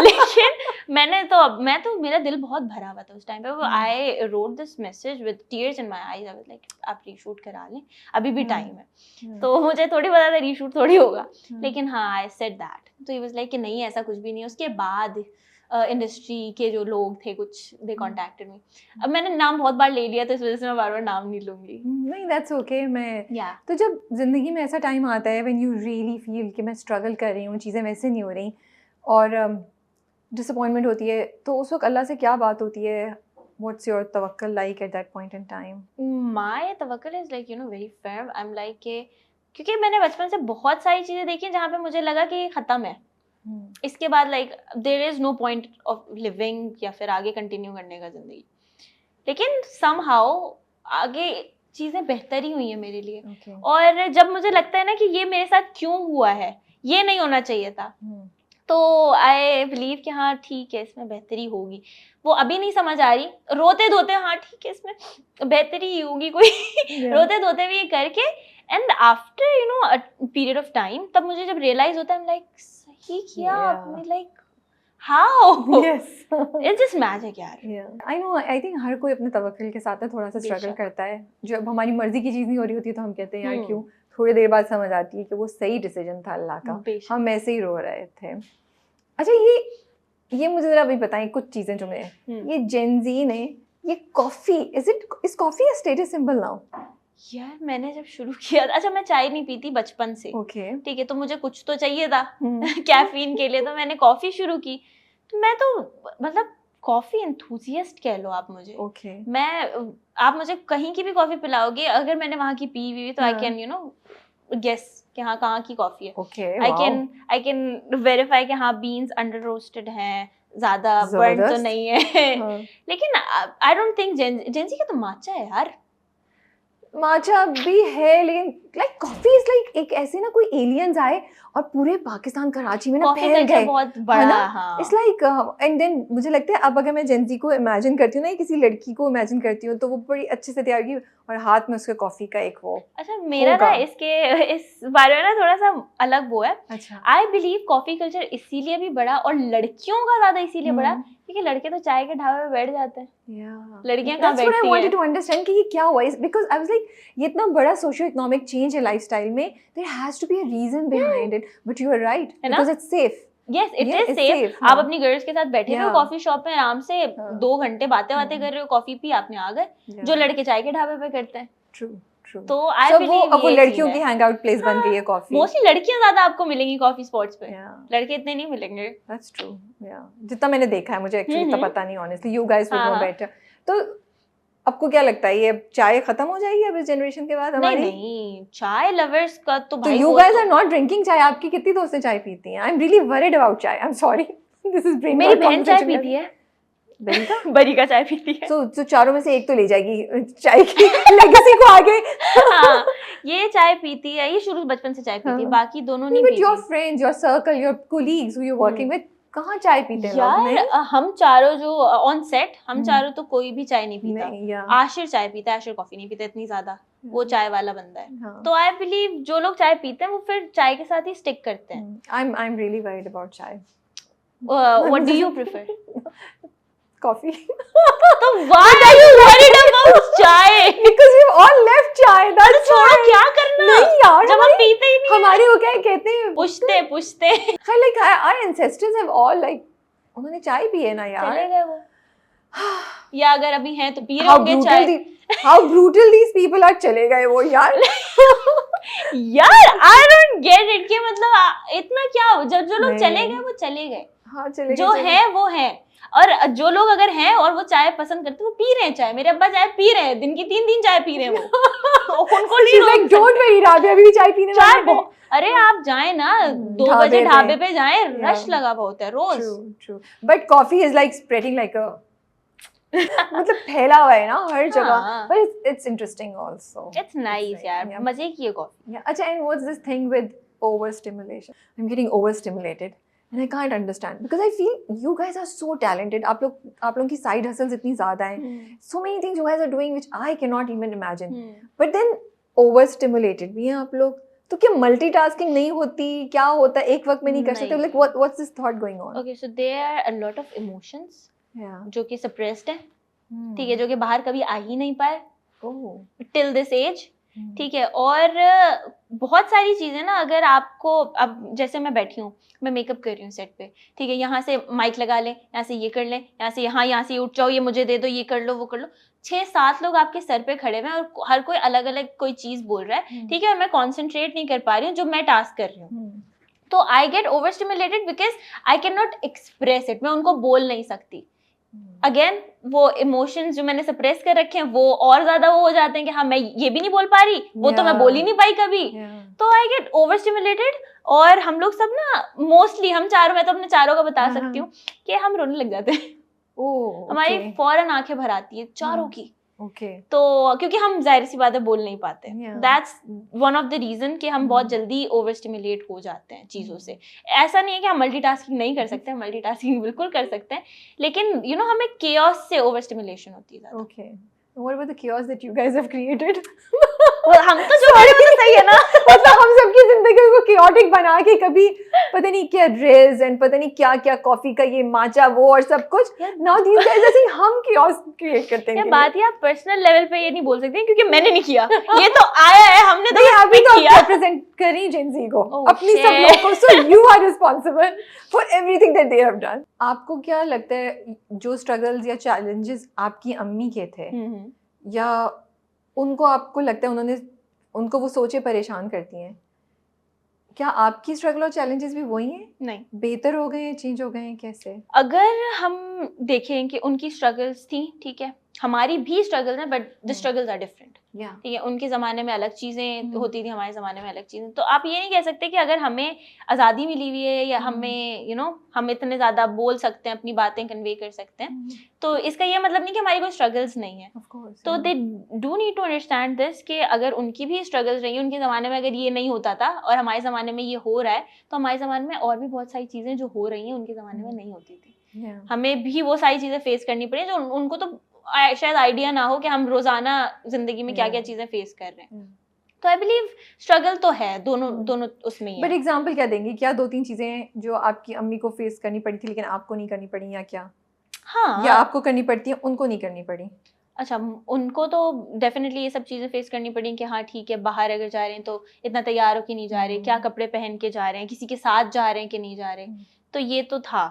Speaker 2: लेकिन मैं तो मेरा दिल बहुत भरा हुआ था उस टाइम पे. I wrote this message with tears in my eyes. I was like आप रीशूट करा लें, अभी भी टाइम है. तो मुझे थोड़ी पता था रीशूट थोड़ी होगा, लेकिन हाँ I said that. तो he was like कि नहीं ऐसा कुछ भी नहीं. उसके बाद इंडस्ट्री के जो लोग थे कुछ, दे कॉन्टेक्टेड मी. अब मैंने नाम बहुत बार ले लिया, तो इस वजह से मैं बार बार नाम नहीं लूंगी.
Speaker 1: नहीं, दैट्स ओके. तो जब जिंदगी में ऐसा टाइम आता है व्हेन यू रियली फील कि मैं स्ट्रगल कर रही हूँ, चीज़ें वैसे नहीं हो रही, और डिसअपॉइंटमेंट होती है, तो उस वक्त अल्लाह से क्या बात होती है? What's your tawakkul like at that point in time?
Speaker 2: My tawakkul is like very firm. I'm like क्योंकि मैंने बचपन से बहुत सारी चीज़ें देखी जहाँ पे मुझे लगा कि ये ख़त्म है. इसके बाद like there is no point of living, या फिर आगे कंटिन्यू करने का जिंदगी. लेकिन समहाउ आगे चीजें बेहतर ही हुई हैं मेरे लिए. और जब मुझे लगता है ना कि ये मेरे साथ क्यों हुआ है, ये नहीं होना चाहिए था, तो आई बिलीव कि हाँ ठीक है इसमें बेहतरी होगी. वो अभी नहीं समझ आ रही, रोते धोते हाँ ठीक है इसमें बेहतरी होगी कोई. रोते धोते भी ये करके, and after a period of time, तब मुझे जब रियलाइज होता है, लाइक सही किया आपने, like how
Speaker 1: Yes.
Speaker 2: It's just magic यार.
Speaker 1: आई नो, आई थिंक हर कोई अपने तवक्कुल के साथ थोड़ा सा स्ट्रगल
Speaker 2: बेशक.
Speaker 1: करता है. जब हमारी मर्जी की चीज़ नहीं हो रही होती है तो हम कहते हैं यार
Speaker 2: हम्म.
Speaker 1: क्यों. थोड़ी देर बाद समझ आती है कि वो सही डिसीजन था अल्लाह का.
Speaker 2: बेशक.
Speaker 1: हम ऐसे ही रो रहे थे. अच्छा, ये मुझे ज़रा अभी बताएं कुछ चीज़ें जो मैं, ये जेनजी ने ये coffee, is coffee a status symbol now?
Speaker 2: यार मैंने जब शुरू किया था, अच्छा मैं चाय नहीं पीती बचपन से,
Speaker 1: ओके.
Speaker 2: ठीक है, तो मुझे कुछ तो चाहिए था कैफीन के लिए, तो मैंने कॉफी शुरू की. तो मैं तो मतलब कॉफी एंथुसियस्ट कह लो आप मुझे.
Speaker 1: ओके.
Speaker 2: मैं आप मुझे कहीं की भी कॉफी पिलाओगे, अगर मैंने वहाँ की पी हुई तो I can you know guess कि हाँ कहाँ की कॉफी है.
Speaker 1: ओके.
Speaker 2: आई कैन वेरीफाई कि हाँ बीन्स अंडर रोस्टेड हैं, ज्यादा बर्न तो नहीं है. लेकिन आई डोंट थिंक जेंजी का तो माचा है यार.
Speaker 1: माचा भी है, लेकिन लाइक कॉफी इज लाइक एक ऐसे ना कोई एलियंस आए और पूरे पाकिस्तान कराची में ना
Speaker 2: कॉफी
Speaker 1: फैल
Speaker 2: कल्चर
Speaker 1: गए,
Speaker 2: बहुत
Speaker 1: है
Speaker 2: बड़ा.
Speaker 1: ना?
Speaker 2: हाँ.
Speaker 1: इट्स लाइक एंड देन मुझे लगता है अब अगर मैं जेंजी को इमेजिन करती हूँ ना, किसी लड़की को इमेजिन करती हूँ तो वो बड़ी अच्छे से तैयार की और हाथ में उसके कॉफी का एक वो.
Speaker 2: अच्छा मेरा ना इस बारे में ना थोड़ा सा अलग वो है.
Speaker 1: अच्छा.
Speaker 2: आई बिलीव कॉफी कल्चर इसीलिए भी बड़ा और लड़कियों का ज्यादा इसीलिए बड़ा क्योंकि लड़के तो चाय के ढाबे पे बैठ जाते हैं. लड़कियां कहाँ
Speaker 1: That's what I
Speaker 2: बैठती
Speaker 1: wanted
Speaker 2: हैं.
Speaker 1: to understand कि ये क्या हुआ is because I was like ये इतना बड़ा सोशियो इकोनॉमिक चेंज है लाइफस्टाइल में, there has to be a reason behind it, but you are right
Speaker 2: है ना?
Speaker 1: because it's safe.
Speaker 2: Yes, it
Speaker 1: Yeah,
Speaker 2: is
Speaker 1: it's
Speaker 2: safe.
Speaker 1: safe,
Speaker 2: आप
Speaker 1: हाँ.
Speaker 2: अपनी गर्ल्स के साथ बैठे हुए
Speaker 1: Yeah.
Speaker 2: कॉफी शॉप में आराम से
Speaker 1: हाँ.
Speaker 2: 2 घंटे बातें
Speaker 1: हाँ.
Speaker 2: कर रहे हो, कॉफी पी आपने आ गए.
Speaker 1: Yeah.
Speaker 2: जो लड़के चाय के ढाबे पे करते हैं.
Speaker 1: True, true.
Speaker 2: तो आई
Speaker 1: So
Speaker 2: बिलीव
Speaker 1: अब वो लड़कियों की हैंगआउट प्लेस बन गई है कॉफी.
Speaker 2: मोस्टली लड़कियां ज्यादा आपको मिलेंगी कॉफी स्पॉट्स पे.
Speaker 1: Yeah.
Speaker 2: लड़के इतने नहीं मिलेंगे.
Speaker 1: That's true. Yeah. जितना मैंने देखा है, मुझे एक्चुअली इतना पता नहीं honestly. You guys would know better. तो आपको क्या लगता है ये चाय खत्म हो जाएगी अब इस जनरेशन के बाद हमारी?
Speaker 2: नहीं, चाय लवर्स का तो भाई.
Speaker 1: So you guys are not drinking चाय. आपकी कितनी दोस्तें चाय पीती हैं? I'm really worried about चाय. I'm sorry. This is brain.
Speaker 2: मेरी बहन चाय पीती है. बरी का चाय पीती है.
Speaker 1: So चारों में से एक तो ले जाएगी चाय की लेगेसी को आगे.
Speaker 2: हाँ, ये चाय पीती है, ये शुरू बचपन से चाय पीती है, बाकी दोनों नहीं पीती.
Speaker 1: But your friends, your circle, your colleagues who you're working with, कहाँ चाय पीते हैं लोग?
Speaker 2: यार हम चारों जो ऑन सेट, हम चारों तो कोई भी चाय नहीं पीता.
Speaker 1: नहीं.
Speaker 2: आशिर चाय पीता है, आशिर कॉफी नहीं पीता इतनी ज्यादा. वो चाय वाला बंदा है. तो आई बिलीव जो लोग चाय पीते हैं वो फिर चाय के साथ ही स्टिक करते हैं.
Speaker 1: I'm really worried about चाय.
Speaker 2: What do you prefer?
Speaker 1: Coffee.
Speaker 2: तो why are you worried about चाय?
Speaker 1: Because we've all left चाय. That's
Speaker 2: छोड़ो, क्या करना?
Speaker 1: नहीं यार,
Speaker 2: जब हम पीते ही नहीं.
Speaker 1: हमारे वो क्या कहते हैं?
Speaker 2: पूछते.
Speaker 1: Like our ancestors have all like उन्होंने चाय पी है ना यार.
Speaker 2: चले गए वो. या अगर अभी हैं तो पी रहे होंगे चाय.
Speaker 1: How brutal these people are. चले गए वो यार.
Speaker 2: यार I don't get it कि मतलब इतना क्या हो, जब जो लोग चले गए वो चले गए.
Speaker 1: हाँ, चले गए.
Speaker 2: जो है वो है. और जो लोग अगर हैं और वो चाय पसंद करते हैं वो पी रहे हैं चाय. मेरे अब्बा चाय पी रहे हैं, दिन की 3 चाय पी रहे हैं वो. उनको नहीं रोक.
Speaker 1: डोंट वरी राबिया अभी भी चाय पीने वाली है.
Speaker 2: अरे आप जाएं ना 2 बजे ढाबे पे जाएं, रश लगा हुआ होता है रोज.
Speaker 1: True. But coffee is like spreading like a मतलब फैला हुआ है ना हर जगह. But it's interesting also.
Speaker 2: It's nice यार, मजे की है कॉफी.
Speaker 1: अच्छा, and what's this thing with overstimulation? I'm getting overstimulated and I can't understand because I feel you guys are so talented. आप लोगों की side hustles इतनी ज़्यादा हैं. So many things you guys are doing which I cannot even imagine. But then overstimulated भी हैं आप लोग. तो क्या multitasking नहीं होती? क्या होता है? एक वक्त में नहीं कर सकते? Like what's this thought going on?
Speaker 2: Okay, so there are a lot of emotions. जो कि suppressed है. ठीक है, जो कि बाहर कभी आ ही नहीं पाए. Till this age. ठीक है. और बहुत सारी चीजें ना, अगर आपको अब जैसे मैं बैठी हूँ, मैं मेकअप कर रही हूँ सेट पे, ठीक है, यहाँ से माइक लगा लें, यहाँ से ये कर लें, यहाँ से उठ जाओ, ये मुझे दे दो, ये कर लो, वो कर लो. 6-7 लोग आपके सर पे खड़े हुए हैं और हर कोई अलग अलग कोई चीज बोल रहा है. ठीक है, और मैं कॉन्सेंट्रेट नहीं कर पा रही हूँ जो मैं टास्क कर रही हूँ. तो I get over stimulated because I can not express it. मैं उनको बोल नहीं सकती. अगेन वो इमोशंस जो मैंने सप्रेस कर रखे हैं वो और ज्यादा वो हो जाते हैं कि हाँ मैं ये भी नहीं बोल पा रही, वो तो मैं बोल ही नहीं पाई कभी. तो आई गेट ओवर स्टिमुलेटेड. और हम लोग सब ना मोस्टली हम चारों, मैं तो अपने चारों का बता सकती हूँ कि हम रोने लग जाते हैं. हमारी फौरन आंखें भर आती है चारों की. तो क्योंकि हम जाहिर सी बात है बोल नहीं पाते. That's one of the reason कि हम बहुत जल्दी ओवर स्टिमुलेट हो जाते हैं चीजों से. ऐसा नहीं है कि हम मल्टीटास्किंग नहीं कर सकते, हम मल्टीटास्किंग बिल्कुल कर सकते हैं, लेकिन यू नो हमें केओस से ओवर स्टिमुलेशन होती है.
Speaker 1: Okay. What about the chaos that you guys have created?
Speaker 2: हम तो जो करें वो तो सही है ना।
Speaker 1: मतलब हम सबकी जिंदगी को chaotic बना के कभी पता नहीं क्या रिज एंड पता नहीं क्या क्या कॉफी का ये माचा वो और सब कुछ now these guys are saying हम chaos क्रिएट करते हैं
Speaker 2: ये
Speaker 1: इनके
Speaker 2: बात ही आप पर्सनल लेवल पे ये नहीं बोल सकते क्योंकि मैंने नहीं किया, ये तो आया है, हमने तो
Speaker 1: नहीं अभी
Speaker 2: pick
Speaker 1: तो
Speaker 2: किया।
Speaker 1: रिप्रेजेंट कर रही जेंजी को
Speaker 2: Oh,
Speaker 1: अपनी सब
Speaker 2: shit.
Speaker 1: लोगों को so you are responsible for everything that they have done. आपको क्या लगता है जो स्ट्रगल्स या चैलेंजेस आपकी अम्मी के थे या उनको आपको लगता है उनको वो सोचे परेशान करती हैं, क्या आपकी स्ट्रगल और चैलेंजेस भी वही हैं?
Speaker 2: नहीं,
Speaker 1: बेहतर हो गए हैं, चेंज हो गए हैं, कैसे?
Speaker 2: अगर हम देखें कि उनकी स्ट्रगल्स थी, ठीक है, हमारी भी स्ट्रगल्स हैं but the struggles are different, ठीक है, उनके ज़माने में अलग चीज़ें होती थी, हमारे ज़माने में अलग चीज़ें। तो आप ये नहीं कह सकते कि अगर हमें आज़ादी मिली हुई है या हमें हम इतने ज़्यादा बोल सकते हैं, अपनी बातें कन्वे कर सकते हैं, तो इसका ये मतलब नहीं कि हमारी कोई स्ट्रगल्स नहीं है। तो they do need to understand this कि अगर उनकी भी स्ट्रगल्स रही, उनके ज़माने में अगर ये नहीं होता था और हमारे ज़माने में ये हो रहा है, तो हमारे ज़माने में और भी बहुत सारी चीज़ें जो हो रही हैं उनके ज़माने में नहीं होती थी। हमें भी वो सारी चीज़ें फेस करनी पड़ी जो उनको तो शायद आइडिया ना हो कि हम रोजाना जिंदगी में क्या क्या चीजें फेस कर रहे हैं। तो आई बिलीव स्ट्रगल तो है दोनों उसमें ही है।
Speaker 1: बट एग्जांपल क्या देंगे, क्या 2-3 चीजें जो आपकी अम्मी को फेस करनी पड़ी थी लेकिन आपको नहीं करनी पड़ी या क्या?
Speaker 2: हाँ,
Speaker 1: या आपको करनी पड़ती है उनको नहीं करनी पड़ी?
Speaker 2: अच्छा, उनको तो डेफिनेटली ये सब चीज़ें फेस करनी पड़ी कि हाँ ठीक है, बाहर अगर जा रहे हैं तो इतना तैयार हो के नहीं जा रहे, क्या कपड़े पहन के जा रहे हैं, किसी के साथ जा रहे हैं कि नहीं जा रहे, तो ये तो था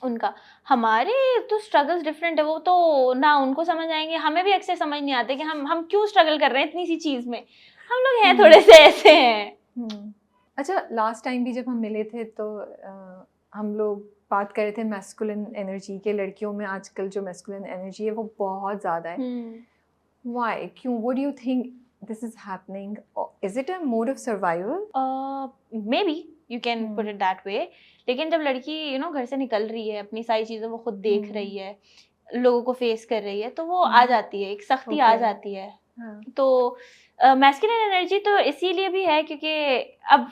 Speaker 2: उनका। हमारे तो स्ट्रगल्स डिफरेंट है, वो तो ना उनको समझ आएंगे, हमें भी अक्सर समझ नहीं आते कि हम क्यों स्ट्रगल कर रहे हैं इतनी सी चीज में, हम लोग हैं थोड़े से ऐसे हैं।
Speaker 1: अच्छा, लास्ट टाइम भी जब हम मिले थे तो हम लोग बात कर रहे थे मैस्कुलिन एनर्जी के, लड़कियों में आजकल जो मैस्कुलिन एनर्जी है वो बहुत ज़्यादा है। व्हाई, क्यों, what do you think this is happening? Is it a mode of survival?
Speaker 2: May be you can put it that way. लेकिन जब लड़की घर से निकल रही है, अपनी सारी चीज़ें वो खुद देख रही है, लोगों को फेस कर रही है, तो वो आ जाती है, एक सख्ती आ जाती है। तो मैस्कुलिन एनर्जी तो इसीलिए भी है क्योंकि अब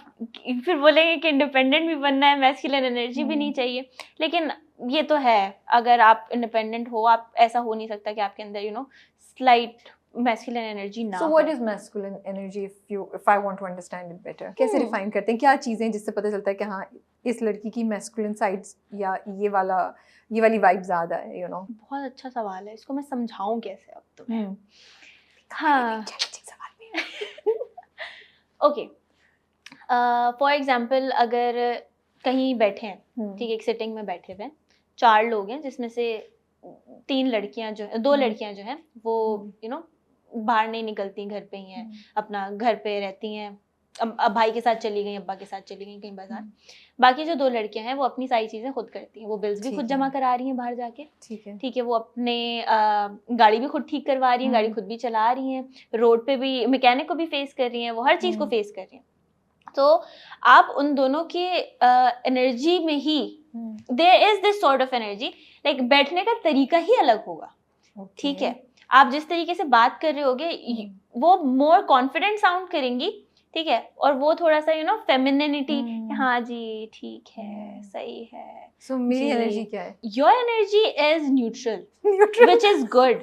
Speaker 2: फिर बोलेंगे कि इंडिपेंडेंट भी बनना है, मैस्कुलिन एनर्जी भी नहीं चाहिए, लेकिन ये तो है, अगर आप इंडिपेंडेंट हो, आप ऐसा हो नहीं सकता कि आपके अंदर स्लाइट masculine energy ना।
Speaker 1: So what is masculine energy if I want to understand it better? कैसे डिफाइन करते हैं, क्या चीजें जिससे पता चलता है कि हाँ इस लड़की की masculine sides या ये वाली वाइब ज्यादा है,
Speaker 2: बहुत अच्छा सवाल है, इसको मैं समझाऊं कैसे अब तुम्हें? हाँ, ओके, फॉर एग्जाम्पल अगर कहीं बैठे हैं, ठीक है, एक सिटिंग में बैठे हुए हैं, 4 लोग हैं जिसमें से 2 लड़कियां जो हैं वो बाहर नहीं निकलती, घर पे ही हैं, अपना घर पे रहती हैं, अब भाई के साथ चली गई, अब्बा के साथ चली गई कहीं बाजार। बाकी जो 2 लड़कियां हैं वो अपनी सारी चीजें खुद करती हैं, वो बिल्स भी खुद जमा करा रही हैं बाहर जाके, ठीक है, वो अपने गाड़ी भी खुद ठीक करवा रही हैं, गाड़ी खुद भी चला रही हैं, रोड पे भी मैकेनिक को भी फेस कर रही हैं, वो हर चीज को फेस कर रही हैं। तो आप उन दोनों के एनर्जी में ही there is this sort of energy, like बैठने का तरीका ही अलग होगा, ठीक है, आप जिस तरीके से बात कर रहे होगे वो मोर कॉन्फिडेंट साउंड करेंगी, ठीक है, और वो थोड़ा सा फेमिनिटी, हाँ जी ठीक है, सही है।
Speaker 1: So मेरी एनर्जी क्या है?
Speaker 2: Your energy is neutral which is good.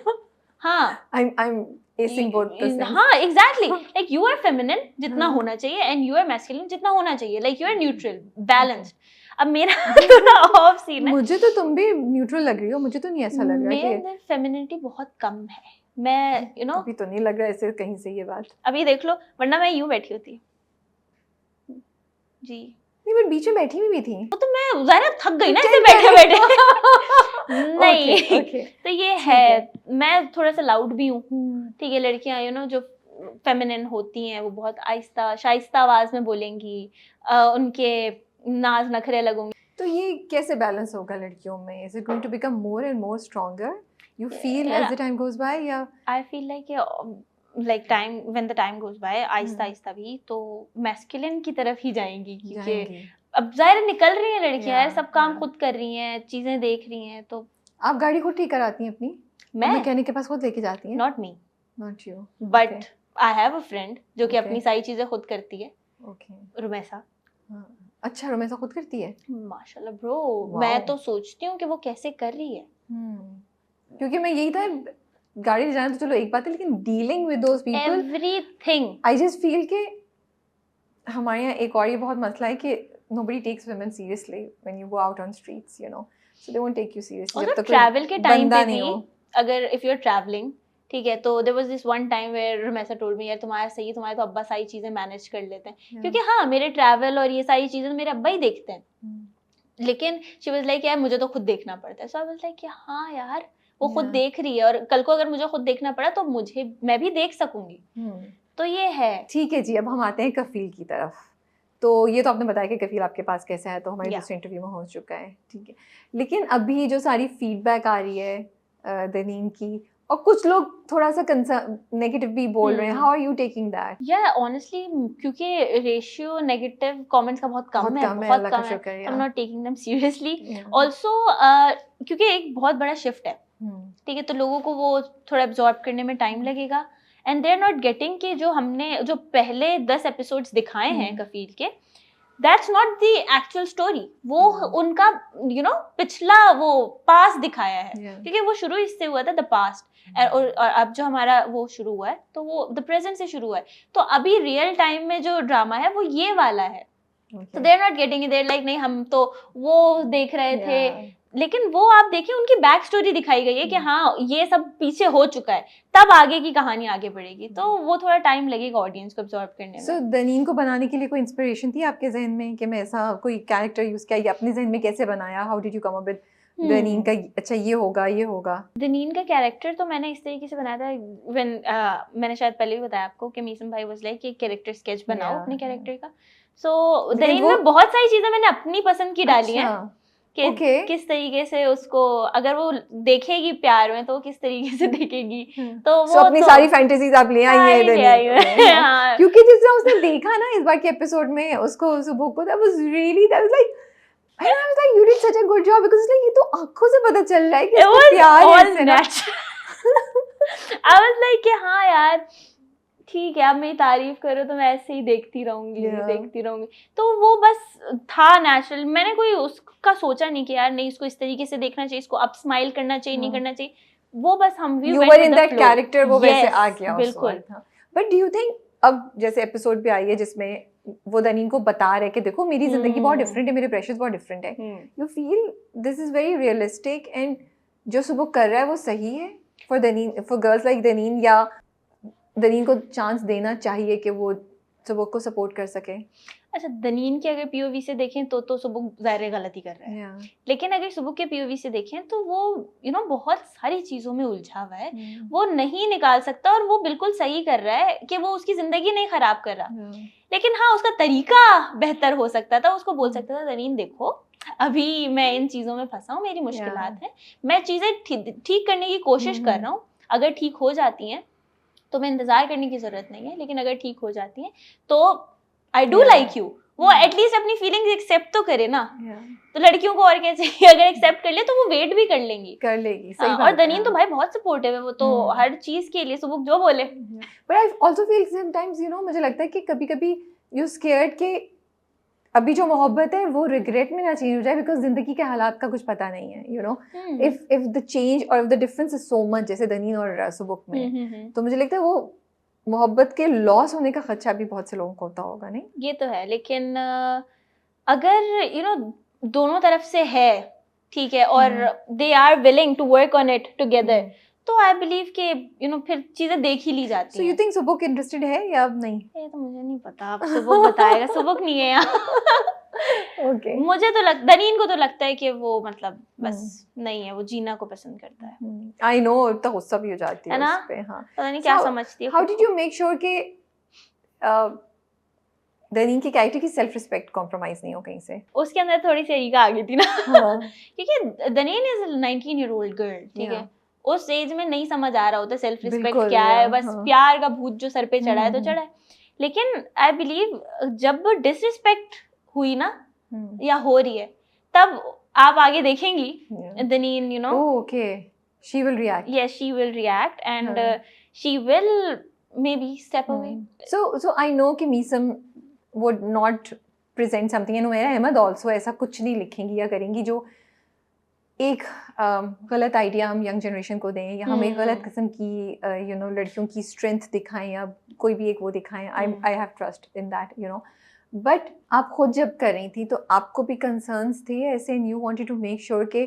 Speaker 2: हाँ, I'm acing both the things. हाँ, exactly, like you are feminine जितना होना चाहिए एंड यू आर मैस्कुलिन जितना होना चाहिए, like you are neutral, balanced. अब मेरा थोड़ा ऑफ सीन है।
Speaker 1: मुझे तो तुम भी न्यूट्रल लग रही हो, मुझे तो नहीं ऐसा लग रहा है।
Speaker 2: मेरे अंदर फेमिनिटी बहुत कम है, मैं
Speaker 1: अभी तो नहीं लग रहा ऐसे कहीं से ये बात।
Speaker 2: अभी देख लो, वरना मैं यूं बैठी होती जी।
Speaker 1: नहीं, मैं बीच में बैठी हुई भी थी,
Speaker 2: वो तो मैं ज़रा थक गई ना ऐसे बैठे बैठे। नहीं, तो ये है, मैं थोड़ा सा लाउड भी हूँ, ठीक है, लड़कियां जो फेमिनिन होती हैं वो बहुत आहिस्ता शाइस्ता आवाज में बोलेंगी, उनके नाज नखरे अलग होंगे।
Speaker 1: तो ये कैसे बैलेंस होगा लड़कियों में? Is it going to become more and more stronger you feel as the time goes by? Yeah,
Speaker 2: I feel like time when the time goes by, Aahista Aahista भी तो मैस्कुलिन की तरफ ही जाएंगी, क्योंकि अब जाहिर निकल रही हैं लड़कियां यार, सब काम खुद कर रही हैं, चीजें देख रही हैं। तो
Speaker 1: आप गाड़ी खुद ठीक कराती हैं अपनी?
Speaker 2: मैं
Speaker 1: मैकेनिक के पास खुद लेके जाती हैं?
Speaker 2: Not me,
Speaker 1: not you,
Speaker 2: but I have a friend जो कि अपनी सारी चीजें खुद करती है। रुमैसा।
Speaker 1: अच्छा, रुमैसा खुद करती है?
Speaker 2: माशाल्लाह ब्रो, मैं तो सोचती हूँ कि वो कैसे कर रही है,
Speaker 1: क्योंकि मैं यही था, गाड़ी ले जाना तो चलो एक बात है, लेकिन dealing with those people,
Speaker 2: everything.
Speaker 1: I just feel कि हमारे यहाँ एक और ये बहुत मसला है कि nobody takes women seriously when you go out on streets, you know, so they won't take you seriously
Speaker 2: और
Speaker 1: जब तक
Speaker 2: ट्रैवल के टाइम
Speaker 1: बंदा
Speaker 2: पे
Speaker 1: नहीं
Speaker 2: भी
Speaker 1: हो।
Speaker 2: अगर इफ यू आर ट्रैवलिंग, ठीक है, तो there was this one time where रमेसा टोल्ड मी, यार तुम्हारा सही है, तुम्हारे तो अब्बा सारी चीजें मैनेज कर लेते हैं, क्योंकि हाँ मेरे ट्रैवल और ये सारी चीजें मेरे अब्बा ही देखते हैं, लेकिन शी वाज लाइक यार मुझे तो खुद देखना पड़ता है। सो आई वाज लाइक हाँ यार वो खुद देख रही है, और कल को अगर मुझे खुद देखना पड़ा तो मैं भी देख सकूंगी। तो ये है।
Speaker 1: ठीक है जी, अब हम आते हैं कफील की तरफ। तो ये तो आपने बताया कि कफील आपके पास कैसा है, तो हमारे दूसरे इंटरव्यू में हो चुका है, ठीक है। लेकिन अभी जो सारी फीडबैक आ रही है दनीन की, और कुछ लोग थोड़ा सा नेगेटिव भी बोल रहे हैं, how are you taking that?
Speaker 2: या ऑनेस्टली क्योंकि रेशियो नेगेटिव कमेंट्स का बहुत कम है, बहुत कम है, I am not taking them seriously. Also क्योंकि एक बहुत बड़ा शिफ्ट है, ठीक है, तो लोगों को वो थोड़ा एब्जॉर्ब करने में टाइम लगेगा, and they are not getting कि जो पहले 10 एपिसोड्स दिखाए हैं कफील के, that's not the actual story. वो उनका पिछला वो पास्ट दिखाया है, क्योंकि वो शुरू इससे हुआ था, द पास्ट, और अब जो हमारा वो शुरू हुआ है तो वो द प्रेजेंट से शुरू हुआ है। तो अभी रियल टाइम में जो ड्रामा है वो ये वाला है। तो they are not getting it, they are like नहीं हम तो वो देख रहे थे, लेकिन वो आप देखिए उनकी बैक स्टोरी दिखाई गई है कि हाँ ये सब पीछे हो चुका है, तब आगे की कहानी आगे बढ़ेगी, तो वो थोड़ा टाइम लगेगा ऑडियंस को अब्सॉर्ब करने में।
Speaker 1: सो दनीन को बनाने के लिए कोई इंस्पिरेशन थी आपके जहन में कि मैं ऐसा कोई कैरेक्टर यूज किया, या अपने जहन में कैसे बनाया? How did you come up with दनीन का, अच्छा ये होगा? दनीन
Speaker 2: का कैरेक्टर तो मैंने इस तरीके से बनाया था, व्हेन मैंने शायद पहले भी बताया आपको कि मीसम भाई वाज लाइक कि कैरेक्टर स्केच बनाओ अपने कैरेक्टर का। सो दनीन में बहुत सारी चीजें मैंने अपनी पसंद की डाली हैं कि किस तरीके से उसको, अगर वो देखेगी प्यार में तो किस तरीके से देखेगी, तो वो
Speaker 1: अपनी सारी फैंटेसीज आप ले आई हैं क्योंकि जिस तरह उसने देखा ना इस बार के एपिसोड में उसको, सुबह को, that was like I was like you did such a good job, because like ये तो आंखों से पता चल रहा है कि इसको प्यार है इससे ना।
Speaker 2: I was like कि हाँ यार ठीक है, आप मेरी तारीफ करो तो मैं ऐसे ही देखती रहूंगी। तो वो बस था नेचुरल, मैंने कोई उसका सोचा नहीं कि यार नहीं इसको इस तरीके से देखना चाहिए, इसको अप स्माइल करना चाहिए, नहीं करना चाहिए, वो बस हम
Speaker 1: you were in that character, वो वैसे आ गया।
Speaker 2: बिल्कुल।
Speaker 1: But do you think अब जैसे एपिसोड पे आई है जिसमें वो दनीन को बता रहे कि देखो मेरी जिंदगी बहुत डिफरेंट है, मेरे प्रेशर्स बहुत डिफरेंट है, you feel this is very realistic and जो सुबह कर रहा है वो सही है फॉर दनीन, फॉर गर्ल्स लाइक दनीन, या दनीन को चांस देना चाहिए कि वो सुबह को सपोर्ट कर सके?
Speaker 2: अच्छा, दनीन के अगर पीओवी से देखें तो सुबह ज़ाहिर गलती कर रहा है, लेकिन अगर सुबह के पीओवी से देखें तो वो बहुत सारी चीज़ों में उलझा हुआ है, वो नहीं निकाल सकता, और वो बिल्कुल सही कर रहा है कि वो उसकी ज़िंदगी नहीं ख़राब कर रहा, लेकिन हाँ उसका तरीका बेहतर हो सकता था। उसको बोल सकता था दनीन देखो अभी मैं इन चीज़ों में फंसा हूँ, मेरी मुश्किलात हैं, मैं चीज़ें ठीक करने की कोशिश कर रहा हूँ, अगर ठीक हो जाती हैं तो मैं इंतज़ार करने की ज़रूरत नहीं है, लेकिन अगर ठीक हो जाती हैं तो आई डू लाइक यू। वो एटलीस्ट अपनी फीलिंग्स एक्सेप्ट तो करे ना। तो लड़कियों को और क्या चाहिए, अगर एक्सेप्ट कर ले तो वो वेट भी कर लेंगी।
Speaker 1: सही बात।
Speaker 2: और दनीन तो भाई बहुत सपोर्टिव है, वो तो हर चीज के लिए सुबह जो बोले।
Speaker 1: But I also feel sometimes मुझे लगता है कि कभी-कभी यू स्केयर्ड के अभी जो मोहब्बत है वो रिग्रेट में ना चेंज हो जाए, बिकॉज जिंदगी के हालात का कुछ पता नहीं है, इफ द चेंज और the difference is so much, जैसे दनीन और सुबुक में, तो मुझे लगता है वो मोहब्बत के लॉस होने का खदशा भी बहुत से लोगों को होता होगा। नहीं,
Speaker 2: ये तो है, लेकिन अगर दोनों तरफ से है, ठीक है, और they are willing to work on it together, तो आई बिलीव कि फिर चीजें देख ही ली जाती हैं।
Speaker 1: So you think सुबुक इंटरेस्टेड है या नहीं?
Speaker 2: ये तो मुझे नहीं पता, अब सुबुक बताएगा। सुबुक नहीं है यहाँ।
Speaker 1: Okay.
Speaker 2: मुझे तो दनीन को तो लगता है कि वो मतलब बस नहीं है, वो जीना को पसंद करता है।
Speaker 1: I know, तो गुस्सा भी हो जाती है उस पे। हाँ,
Speaker 2: पता नहीं क्या समझती है।
Speaker 1: How did you make sure कि दनीन की कैरेक्टर की सेल्फ रिस्पेक्ट कॉम्प्रोमाइज नहीं हो कहीं से?
Speaker 2: उसके अंदर थोड़ी सी एरिका आ गई थी ना। क्योंकि दनीन इज 19-year-old गर्ल, ठीक है, उस एज में नहीं समझ आ रहा होता सेल्फ रिस्पेक्ट क्या है, बस प्यार का भूत जो सर पे चढ़ा है तो चढ़ा है। लेकिन आई बिलीव जब डिसरिस्पेक्ट हुई ना या हो रही है, तब आप आगे देखेंगी दनीन
Speaker 1: okay, she will react.
Speaker 2: Yes, she will react and she will maybe step away.
Speaker 1: So I know कि Meesam would not present something, and Umaira Ahmed also ऐसा कुछ नहीं लिखेंगी या करेंगी जो एक गलत आइडिया हम यंग जनरेशन को दें या हम एक गलत किस्म की लड़कियों की स्ट्रेंथ दिखाएं या कोई भी एक वो दिखाएं, I have trust in that but आप खुद जब कर रही थी तो आपको भी कंसर्न्स थे ऐसे, and you wanted to make sure कि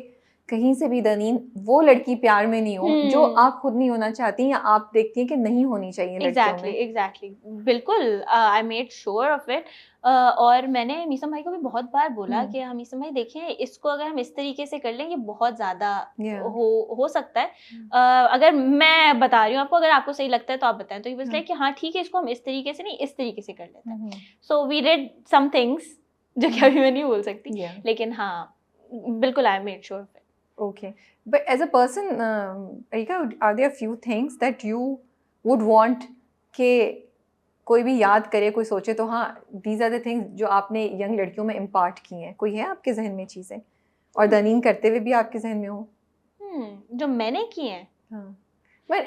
Speaker 1: कहीं से भी दनीन वो लड़की प्यार में नहीं हो जो आप खुद नहीं होना चाहती या आप देखती हैं कि नहीं होनी चाहिए लड़कियों में।
Speaker 2: एग्जैक्टली बिल्कुल, I made sure of it. और मैंने मीसम भाई को भी बहुत बार बोला कि हम मीसम भाई देखें, इसको अगर हम इस तरीके से कर लें ये बहुत ज़्यादा हो सकता है। अगर मैं बता रही हूँ आपको, अगर आपको सही लगता है तो आप बताएं। तो ये बस कि हाँ ठीक है, इसको हम इस तरीके से नहीं, इस तरीके से कर लेते हैं। So we did some things जो कि अभी मैं नहीं बोल सकती, लेकिन हाँ बिल्कुल I made sure of it.
Speaker 1: Okay, but as a person, Erika, are there a few things that you would want कि कोई भी याद करे, कोई सोचे तो हाँ these are the things जो आपने यंग लड़कियों में इम्पार्ट की हैं? कोई है आपके जहन में चीज़ें, और दनीन करते हुए भी आपके जहन में हो?
Speaker 2: जो मैंने की हैं।
Speaker 1: हाँ, but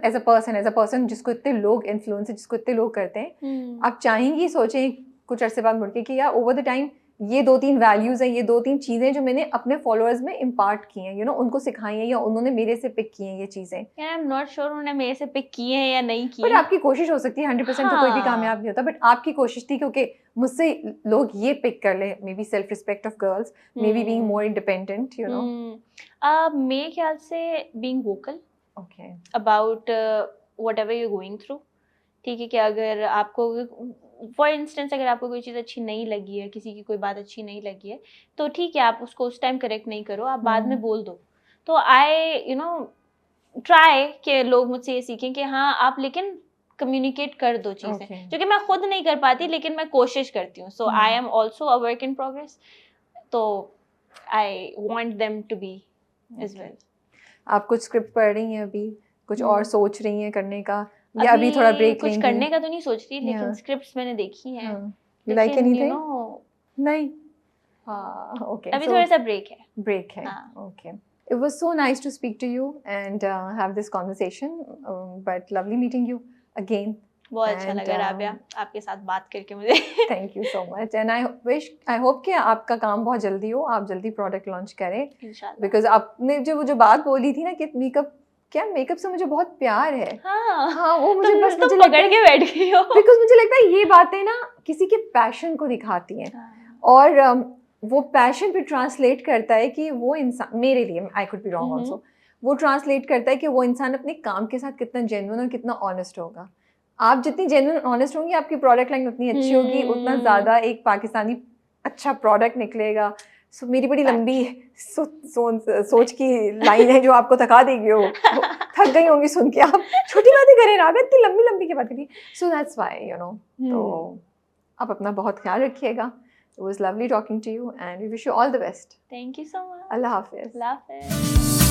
Speaker 1: as a person जिसको इतने लोग इन्फ्लुएंस, जिसको इतने लोग करते हैं, आप चाहेंगी सोचें कुछ अरसे बाद मुड़ के कि यार ओवर द टाइम ये 2-3 वैल्यूज हैं, ये 2-3 चीजें जो मैंने अपने फॉलोअर्स में इम्पार्ट की हैं, उनको सिखाई हैं या उन्होंने मेरे से पिक की हैं ये चीजें।
Speaker 2: आई एम नॉट श्योर उन्होंने मेरे से पिक की हैं या नहीं की,
Speaker 1: पर आपकी कोशिश हो सकती है। 100% तो कोई भी कामयाब नहीं होता, बट आपकी कोशिश थी क्योंकि मुझसे लोग ये पिक कर ले, may be self respect of girls, may be being more independent,
Speaker 2: मेरे ख्याल से being vocal
Speaker 1: okay
Speaker 2: about whatever you going through. ठीक है कि अगर आपको फॉर इंस्टेंस अगर आपको कोई चीज़ अच्छी नहीं लगी है, किसी की कोई बात अच्छी नहीं लगी है, तो ठीक है आप उसको उस टाइम करेक्ट नहीं करो, आप बाद में बोल दो। तो आई ट्राई कि लोग मुझसे ये सीखें कि हाँ आप लेकिन कम्युनिकेट कर दो चीज़ें, जो कि मैं खुद नहीं कर पाती लेकिन मैं कोशिश करती हूँ। So I am also a work in progress, तो I want them to be as well.
Speaker 1: आप कुछ स्क्रिप्ट पढ़ रही हैं अभी, कुछ और सोच रही हैं करने का, या अभी थोड़ा ब्रेक
Speaker 2: कुछ करने का तो नहीं सोच रही, लेकिन स्क्रिप्ट्स मैंने देखी हैं।
Speaker 1: You like anything? नहीं। हाँ, okay.
Speaker 2: अभी थोड़ा सा ब्रेक है।
Speaker 1: Okay. It was so nice to speak to you and have this conversation, but lovely meeting you again.
Speaker 2: बहुत अच्छा लगा राबिया आपके साथ बात करके मुझे।
Speaker 1: Thank you so much and I hope कि आपका काम बहुत जल्दी हो, आप जल्दी प्रोडक्ट लॉन्च करें, because आपने जो बात बोली थी ना कि मेकअप से मुझे बहुत प्यार है। हाँ वो मुझे बस मुझे
Speaker 2: पकड़ के बैठ गई हो,
Speaker 1: बिकॉज मुझे लगता है ये बातें ना किसी के पैशन को दिखाती हैं, और वो पैशन पे ट्रांसलेट करता है कि वो इंसान, मेरे लिए, I could be wrong also, वो ट्रांसलेट करता है कि वो इंसान अपने काम के साथ कितना जेन्युइन और कितना ऑनेस्ट होगा। आप जितनी जेन्युइन ऑनेस्ट होंगी, आपकी प्रोडक्ट लाइन उतनी अच्छी होगी, उतना ज़्यादा एक पाकिस्तानी अच्छा प्रोडक्ट निकलेगा। सो मेरी बड़ी लंबी सोच की लाइन है जो आपको थका देगी, हो थक गई होंगी सुन के, आप छोटी बातें करें राबिया, इतनी लंबी लंबी की बातें की। सो दैट्स व्हाई तो आप अपना बहुत ख्याल रखिएगा। It was lovely talking to you and we wish you all the best.
Speaker 2: Thank you so much.
Speaker 1: Allah Hafiz.
Speaker 2: Allah Hafiz.